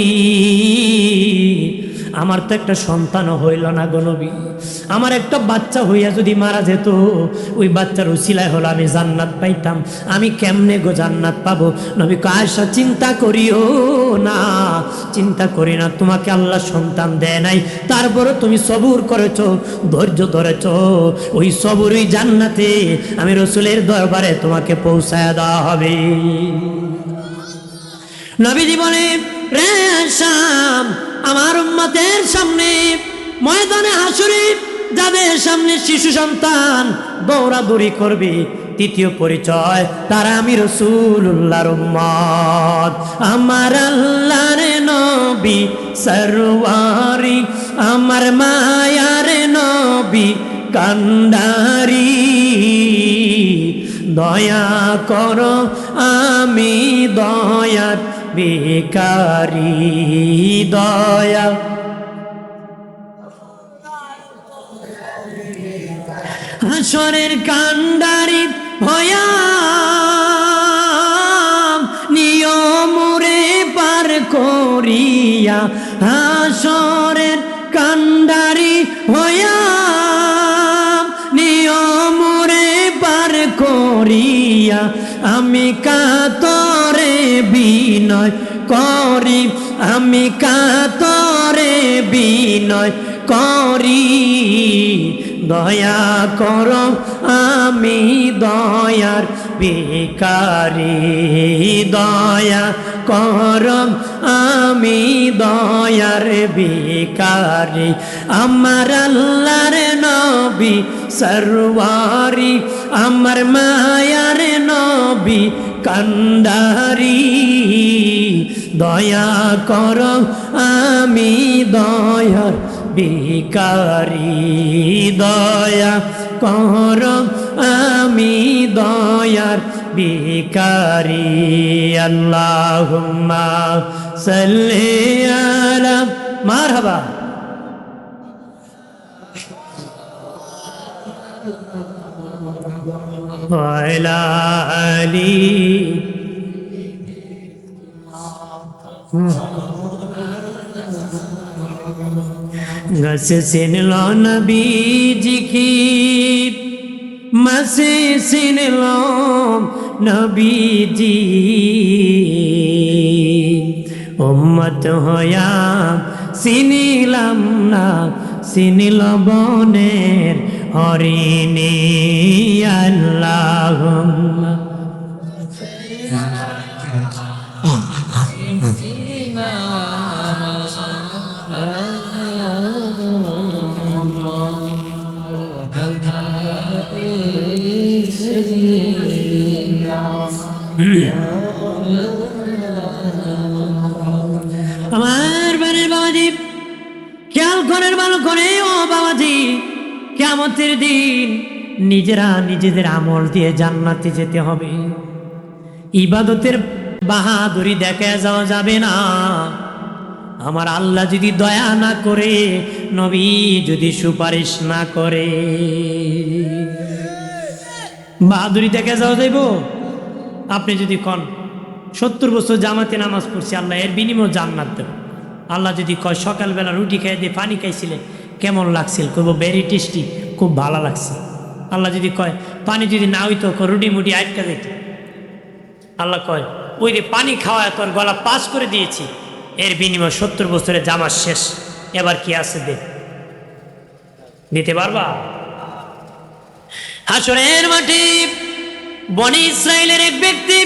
আমার তো একটা সন্তানও হইল না গো নবী, আমার একটা বাচ্চা হইয়া যদি মারা যেত, ওই বাচ্চার উসিলায় হলো আমি জান্নাত পাইতাম, আমি কেমনে গো জান্নাত পাবো? নবী কয় আয়েশা চিন্তা করিও না, চিন্তা করি না, তোমাকে আল্লাহ সন্তান দেয় নাই, তারপরও তুমি সবুর করেছো, ধৈর্য ধরেছ, ওই সবুরই জান্নাতে আমি রসুলের দরবারে তোমাকে পৌঁছায় দেওয়া হবে। নবীজি বলে রে আয়েশাম, আমার উম্মতের সামনে ময়দানে হাসরে যাদের সামনে শিশু সন্তান দৌড়াদৌড়ি করবে, তৃতীয় পরিচয় তারা আমি রাসূলুল্লাহর উম্মত। আমার আল্লাহর নবী সরওয়ারি, আমার মায়ার নবী কান্ডারি, দয়া করো আমি দয়ার ভিখারি, দয়া হাসরের কান্ডারি ভয়া নিয়মরে পার করিয়া, হাসরের কান্ডারি ভয়া নিয়মরে পার করিয়া, আমি কাতরে বিনয় করি, আমি কাতরে বিনয় করি, দয়া করো আমি দয়ার ভিখারি, দয়া করো আমি দয়ার ভিখারি। আমার আল্লাহর নবী সরওয়ারি, আমার মায়ার নবী কান্ডারি, দয়া করো আমি দয়ার ভিখারি, দয়া করো আমি দয়ার ভিখারি। আল্লাহুম্মা সাল্লি আলা, মারহাবা, ওয়া আলা আলি গসে সিনল নবীজি কি, মাসে সিনল নবীজি, উম্মত হয়া চিনিলাম না, চিনিল বনের হরিণী। আল্লাহুম্মা আমার বানের বাবাজি খেয়াল করেন ভালো করে, ও বাবাজি কিয়ামতের দিন নিজেরা নিজেদের আমল দিয়ে জান্নাতে যেতে হবে। ইবাদতের বাহাদুরি দেখে যাওয়া যাবে না। আমার আল্লাহ যদি দয়া না করে, নবী যদি সুপারিশ না করে, বাহাদুরি দেখে যাওয়া যাইব। আপনি যদি কন 70 বছর জামাতে নামাজ পড়ছি, আল্লাহ এর বিনিময়ে জান্নাত দেব। আল্লাহ যদি কয় সকালবেলা রুটি খাই দিয়ে পানি খাইছিলে কেমন লাগছিল, কইব ভেরি টেস্টি, খুব ভালো লাগছে। আল্লাহ যদি কয় পানি যদি না হইতো রুটি মুটি আটকা যেত, আল্লাহ কয় ওই যে পানি খাওয়া তোর গলা পাস করে দিয়েছি, এর বিনিময়ে 70 বছরের জামাত শেষ, এবার কি আছে দে, দিতে পারবা? হাসরের মাঠে বনি ইসরাইলের এক ব্যক্তি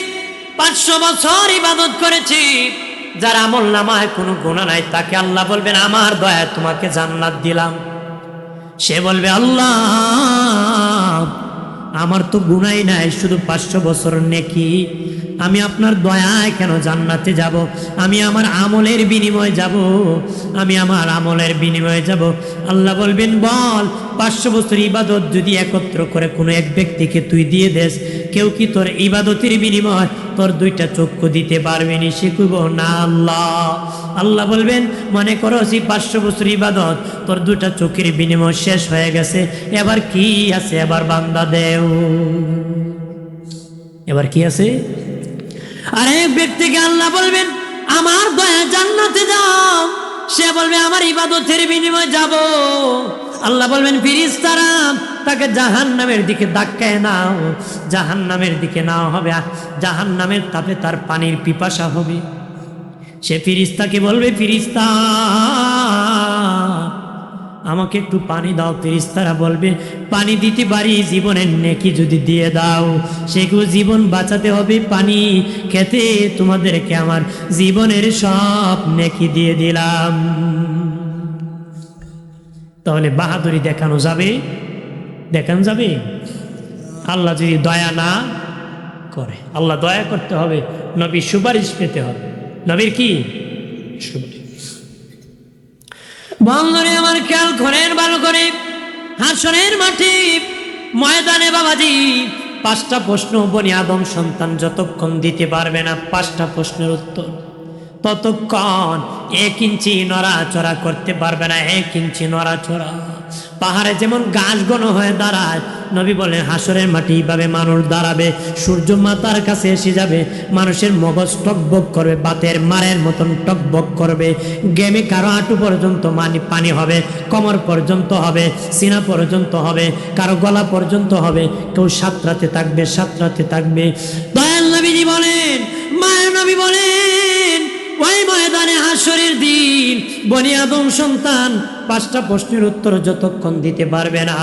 500 বছর ইবাদত করেছে, যার আমল নামায় কোনো গুনাহ নাই, তাকে আল্লাহ বলবেন আমার দয়ায় তোমাকে জান্নাত দিলাম। সে বলবে আল্লাহ আমার তো গুনাই নাই, শুধু 500 বছর নেকি, আমি আপনার দয়ায় কেন জান্নাতে যাব? আমি আমার আমলের বিনিময়ে যাব, আমি আমার আমলের বিনিময়ে যাব। আল্লাহ বলবেন বল 500 বছর ইবাদত যদি একত্র করে কোনো এক ব্যক্তিকে তুই দিয়ে দেস, কেউ কি তোর ইবাদতের বিনিময় তোর দুইটা চক্ষু দিতে পারবেনি? সে কইব না আল্লাহ। আল্লাহ বলবেন মনে করো 500 বছর ইবাদত তোর দুইটা চোখের বিনিময় শেষ হয়ে গেছে, এবার কি আছে? এবার বান্দা দেও, এবার কি আছে? আরেক ব্যক্তিকে আল্লাহ বলবেন আমার দয়া জান্নাতে যাও, সে বলবে আমার ইবাদতের বিনিময়ে যাব। আল্লাহ বলবেন ফেরেশতারা তাকে জাহান্নামের দিকে ধাক্কায় নাও, জাহান্নামের দিকে নাও হবে, জাহান্নামের তাপে তার পানির পিপাসা হবে। সে ফেরেশতাকে বলবে ফেরেশতা আমাকে একটু পানি দাও। ফেরেশতারা বলবে পানি দিতে পারি, জীবনের নেকি যদি দিয়ে দাও। সেগুলো জীবন বাঁচাতে হবে, পানি খেতে তোমাদেরকে আমার জীবনের সব নেকি দিয়ে দিলাম। তাহলে বাহাদুরি দেখানো যাবে? দেখানো যাবে? আল্লাহ যদি দয়া না করে, আল্লাহ দয়া করতে হবে, নবীর সুপারিশ পেতে হবে। নবীর কি সুপারিশ? বন্ধুরে আমার খেয়াল করেন ভালো করে, হাসরের মাঠে ময়দানে বাবাজি 5টা প্রশ্ন বনি আদম সন্তান যতক্ষণ দিতে পারবে না 5টা প্রশ্নের উত্তর, ততক্ষণ 1 ইঞ্চি নড়াচড়া করতে পারবে না। 1 ইঞ্চি নড়াচড়া, পাহাড়ে যেমন গাছ ঘন হয়ে দাঁড়ায়, নবী বলেন হাসরের মাটি এইভাবে মানুষ দাঁড়াবে, সূর্য মাথার কাছে এসে যাবে, মানুষের মগজ টকবক করবে, বাতের মারের মতন টকবক করবে, গেমে কারো হাঁটু পর্যন্ত পানি হবে, কোমর পর্যন্ত হবে, সিনা পর্যন্ত হবে, কারো গলা পর্যন্ত হবে, কেউ সাঁতরাতে থাকবে, সাঁতরাতে থাকবে। দয়াল নবীজি বলেন, মায়ের নবী বলেন ওই ময়দানে হাসরের দিন বনি আদম সন্তান 5টা প্রশ্নের উত্তর যতক্ষণ দিতে পারবে না,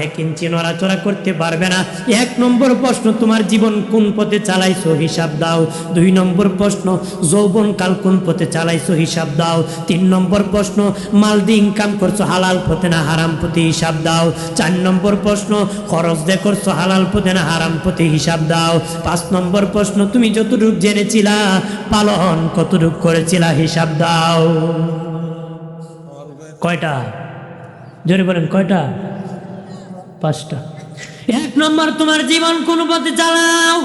1 ইঞ্চি নড়াচড়া করতে পারবে না। 1 নম্বর প্রশ্ন তোমার জীবন কোন পথে চালাইছো হিসাব দাও। 2 নম্বর প্রশ্ন যৌবনকাল কোন পথে চালাইছো হিসাব দাও। 3 নম্বর প্রশ্ন মাল দিয়ে ইনকাম করছো হালাল পথে না হারাম পথে হিসাব দাও। 4 নম্বর প্রশ্ন খরচ দিয়ে করছো হালাল পথে না হারাম পথে হিসাব দাও। 5 নম্বর প্রশ্ন তুমি যতটুকু জেনেছিলা পালন কতটুকু করেছিলা হিসাব দাও। কয়টা? জোরে বলেন কয়টা? 5টা। 1 নম্বর তোমার জীবন কোন পথে চালাও,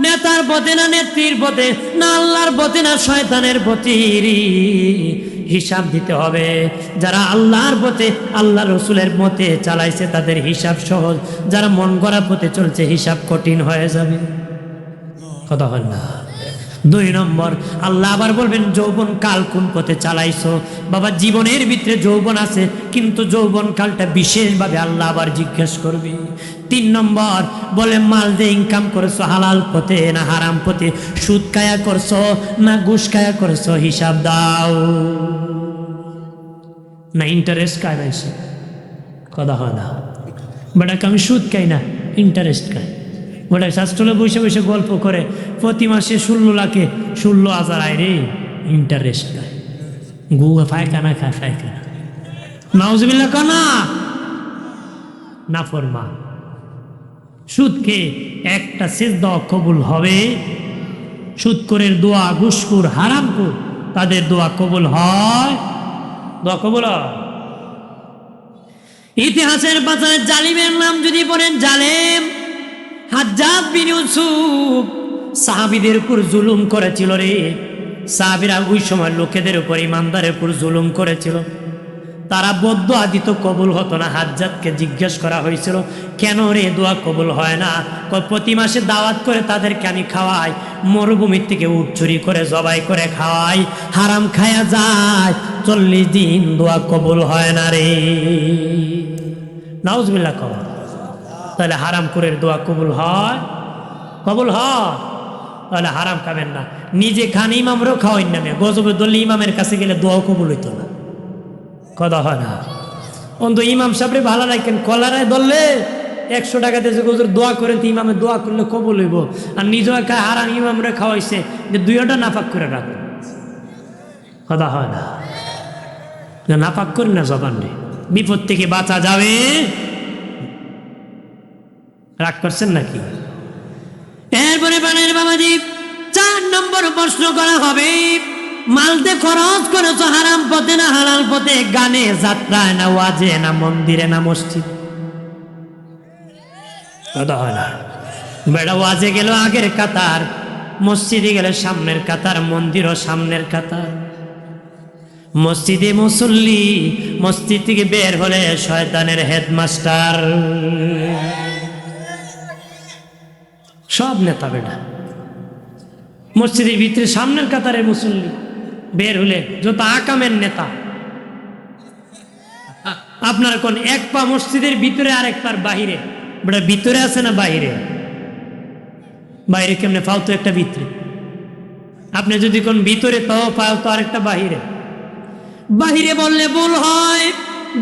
নেতার পথে না নেত্রীর পথে না আল্লাহর পথে না শয়তানের পথে, হিসাব দিতে হবে। যারা আল্লাহর পথে আল্লাহ রসুলের মতে চালাইছে তাদের হিসাব সহজ, যারা মন গড়া পথে চলছে হিসাব কঠিন হয়ে যাবে। কথা হয় না? 2 নম্বর আল্লাহ আবার বলবেন যৌবন কাল কোন পথে চালাইছো। বাবা জীবনের ভিতরে যৌবন আছে, কিন্তু যৌবন কালটা বিশেষভাবে আল্লাহ আবার জিজ্ঞেস করবে। 3 নম্বর বলে মাল দিয়ে ইনকাম করছো হালাল পথে না হারাম পথে, সুদ কায়া করছো না ঘুষ কায়া করছো হিসাব দাও, না ইন্টারেস্ট কায়াইছো। কথা হয় না? বেটাকে আমি সুদ খাই না, ইন্টারেস্ট খাই। ওটা শাস্ত্রে বসে বসে গল্প করে প্রতি মাসে 16 লাখে 16,000 আয় রে, ইন্টারেস্ট খায়, গুয়া ফায়খানা খায়, ফায়খানা। নাউজুবিল্লাহ কানা না ফরমা সুদ খেয়ে একটা সিজদা কবুল হবে? সুদখোরের দোয়া, ঘুষখোর, হারামখোর তাদের দোয়া কবুল হয়? দোয়া কবুল হয়? ইতিহাসের পাতায় জালিমের নাম যদি পড়েন, জালেম হাজ্জাজ বিন ইউসুফ সাহাবীদের উপর জুলুম করেছিল রে। সাহাবীরা ওই সময় লোকেদের উপর, ইমানদারের উপর জুলুম করেছিল। তারা বদদোয়া দিত, কবুল হতো না। হাজ্জাজকে জিজ্ঞেস করা হয়েছিল কেন রে দোয়া কবুল হয় না? প্রতি মাসে দাওয়াত করে তাদেরকে আমি খাওয়াই, মরুভূমির থেকে উট চুরি করে জবাই করে খাওয়াই, হারাম খায়া যায়, 40 দিন দোয়া কবুল হয় না রে। নাউজুবিল্লাহ কও। তাহলে হারাম করে দোয়া কবুল হয়? কবুল হয়? তাহলে হারাম খাবেন না, নিজে খান, ইমামরও খাওয়াই না। গজবে ধরলে ইমামের কাছে গেলে দোয়াও কবুল হইতো না। কথা হয় না? অন্তত ইমাম সাহেবরে ভালো রাখেন, কলারায় ধরলে 100 টাকা দিয়ে গজর দোয়া করেন, তো ইমামে দোয়া করলে কবুল হইব। আর নিজেও খায়, হারাম ইমামরে খাওয়াইছে, যে 2টা নাপাক করে রাখবে। কথা হয় না? নাপাক করি না জবান নেই, বিপদ থেকে বাঁচা যাবে। রাগ করছেন নাকি? এরপরে বানের বাবাজি 4 নম্বর প্রশ্ন করা হবে, মালতে খরচ করেছো হারাম পথে না হালাল পথে, গানে যাত্রায় না ওয়াজে না মন্দিরে না মসজিদ। কথা হয় না? বেড়া ওয়াজে গেল আগের কাতার, মসজিদে গেলে সামনের কাতার, মন্দিরও সামনের কাতার। মসজিদে মুসল্লি, মসজিদ থেকে বের হলে শয়তানের হেডমাস্টার। সব নেতা বেটা মসজিদের ভিতরে সামনের কাতারে মুসল্লি, বের হলে যত আকামের নেতা। আপনার কোন এক পা মসজিদের ভিতরে আর এক পার বাহিরে, বেটা ভিতরে আছে না বাহিরে? বাইরে কেমনে পাও তো একটা ভিতরে। আপনি যদি কোন ভিতরে তাও পাও তো আরেকটা বাহিরে। বাহিরে বললে ভুল হয়,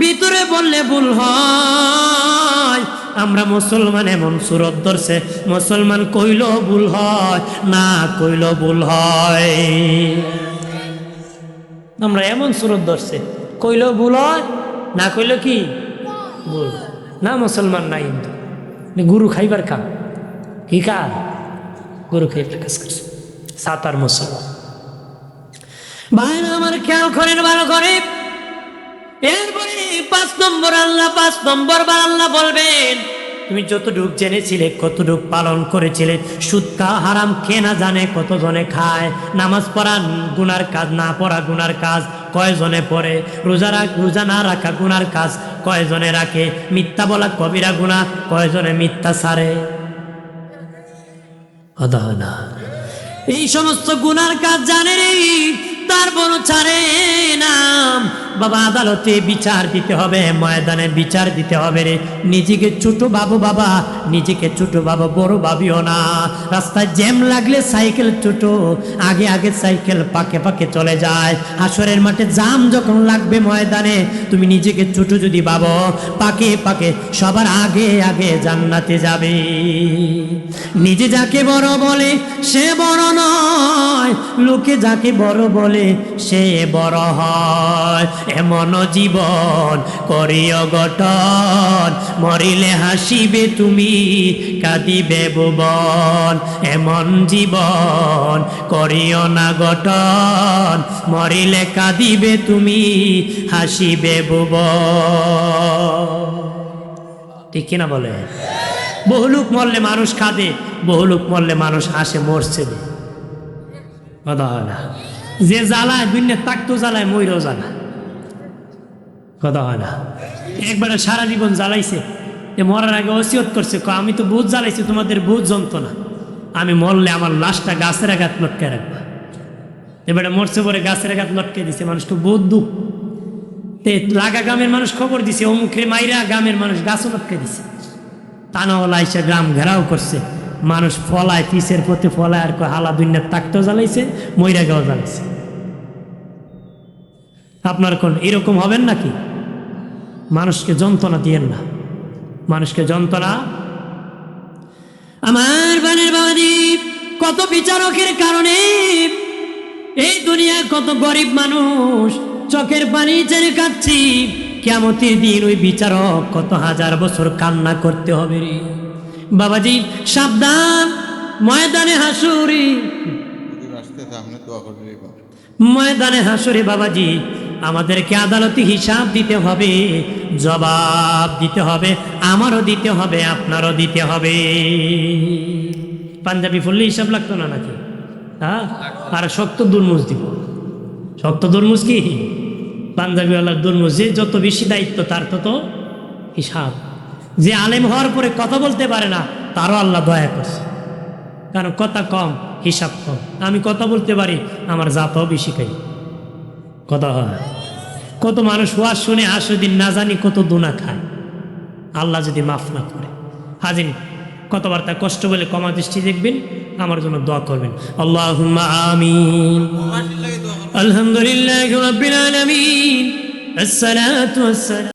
ভিতরে বললে ভুল হয়। আমরা মুসলমান এমন সুরত ধরছে, মুসলমান কইল ভুল হয়, না কইল ভুল হয়। আমরা এমন সুরত ধরছে, কইল ভুল হয়, না কইল কি ভুল না। মুসলমান নাই হিন্দু, গুরু খাইবার কাম কি কাজ? গরু খাইবার কাজ করছে সাতার মুসলমান। ভাইরা আমার খেয়াল করেন ভালো করে। এরপরে 5 নম্বর আল্লাহ, 5 নম্বর বার আল্লাহ বলবেন, তুমি যতটুক জেনেছিলে, কতটুক পালন করেছিলে। সুদকা হারাম কে না জানে, কতজনে খায়। নামাজ পড়া গুনার কাজ, না পড়া গুনার কাজ কয়জনে পড়ে। রোজা না রাখা গুনার কাজ কয়জনে রাখে। মিথ্যা বলা কবিরা গুনাহ, কয়জনে মিথ্যা ছাড়ে। না এই সমস্ত গুনার কাজ জানে রে, তারপর ছাড়ে না। বাবা আদালতে বিচার দিতে হবে, ময়দানে বিচার দিতে হবে রে। নিজেকে ছোট ভাবো বাবা, নিজেকে ছোট ভাবো, বড় ভাবিও না। রাস্তায় জ্যাম লাগলে সাইকেল ছোট, আগে আগে সাইকেল পাকে পাকে চলে যায়। হাসরের মাঠে জাম যখন লাগবে ময়দানে, তুমি নিজেকে ছোট যদি ভাবো, পাকে পাকে সবার আগে আগে জান্নাতে যাবে। নিজে যাকে বড় বলে সে বড় নয়, লোকে যাকে বড় বলে সে বড় হয়। এমন জীবন করিও গঠন, মরিলে হাসিবে তুমি, কাঁদিবে ভুবন। এমন জীবন করিও না গঠন, মরিলে কাঁদিবে তুমি, হাসিবে ভুবন। ঠিক কিনা বলে? বহু লোক মরলে মানুষ কাঁদে, বহু লোক মরলে মানুষ হাসে, মরছে কথা হয় না। যে জ্বালায় দুনিয়া তাকতো জ্বালায়, ময়ূরও জ্বালায়, কথা হয় না। একবারে সারা জীবন জ্বালাইছে, এ মরার আগে ওসিয়ত করছে, আমি তো বহুত জ্বালাইছি, তোমাদের বহুত যন্ত্রণা, আমি মরলে আমার লাশটা গাছের আঘাত লটকে রাখবা। এবারে মরছে পরে গাছের আঘাত লটকে দিছে, মানুষ তো বহুত দুঃখ। লাগা গ্রামের মানুষ খবর দিছে, অমুখে মাইরা গ্রামের মানুষ গাছও লটকে দিছে। তানাওয়ালা এসে গ্রাম ঘেরাও করছে, মানুষ ফলায়, পিসের প্রতি ফলায়, আর হালা দুনিয়ার তাকতেও জ্বালাইছে, ময়রা গাও জ্বালাইছে। আপনার কোন এরকম হবেন নাকি? মানুষকে যন্ত্রণা দিয়েন না, মানুষকে যন্ত্রণা। আমার বানের বাবাজি, কত বিচারকের কারণে এই দুনিয়ায় কত গরিব মানুষ চোখের পানি ছেড়ে কাঁদছি। কিয়ামতের দিন ওই বিচারক কত হাজার বছর কান্না করতে হবে রে বাবাজি। সাবধান, ময়দানে হাসুরি, ময়দানে হাসুরি বাবাজি, আমাদেরকে আদালতে হিসাব দিতে হবে, জবাব দিতে হবে, আমারও দিতে হবে, আপনারও দিতে হবে। পাঞ্জাবি ফুললে হিসাব লাগতো না নাকি? হ্যাঁ, আর শক্ত দুর্মুজ দিব। শক্ত দুর্মুজ কি? পাঞ্জাবিওয়ালার দুর্মুজ। যে যত বেশি দায়িত্ব তার তত হিসাব। যে আলেম হওয়ার পরে কথা বলতে পারে না, তারও আল্লাহ দয়া করছে, কারণ কথা কম, হিসাব কম। আমি কথা বলতে পারি, আমার জাতও বেশি খাই, কথা হয়। কত মানুষ ওয়াজ শুনে 80 দিন না জানি কত দুনা খায়, আল্লাহ যদি মাফ না করে। হাজিন, কথাবার্তা কষ্ট বলে কমা দৃষ্টি দেখবেন, আমার জন্য দোয়া করবেন। আল্লাহুম্মা আমিন। আলহামদুলিল্লাহি রাব্বিল আলামিন। আসসালাতু ওয়াসসালাম।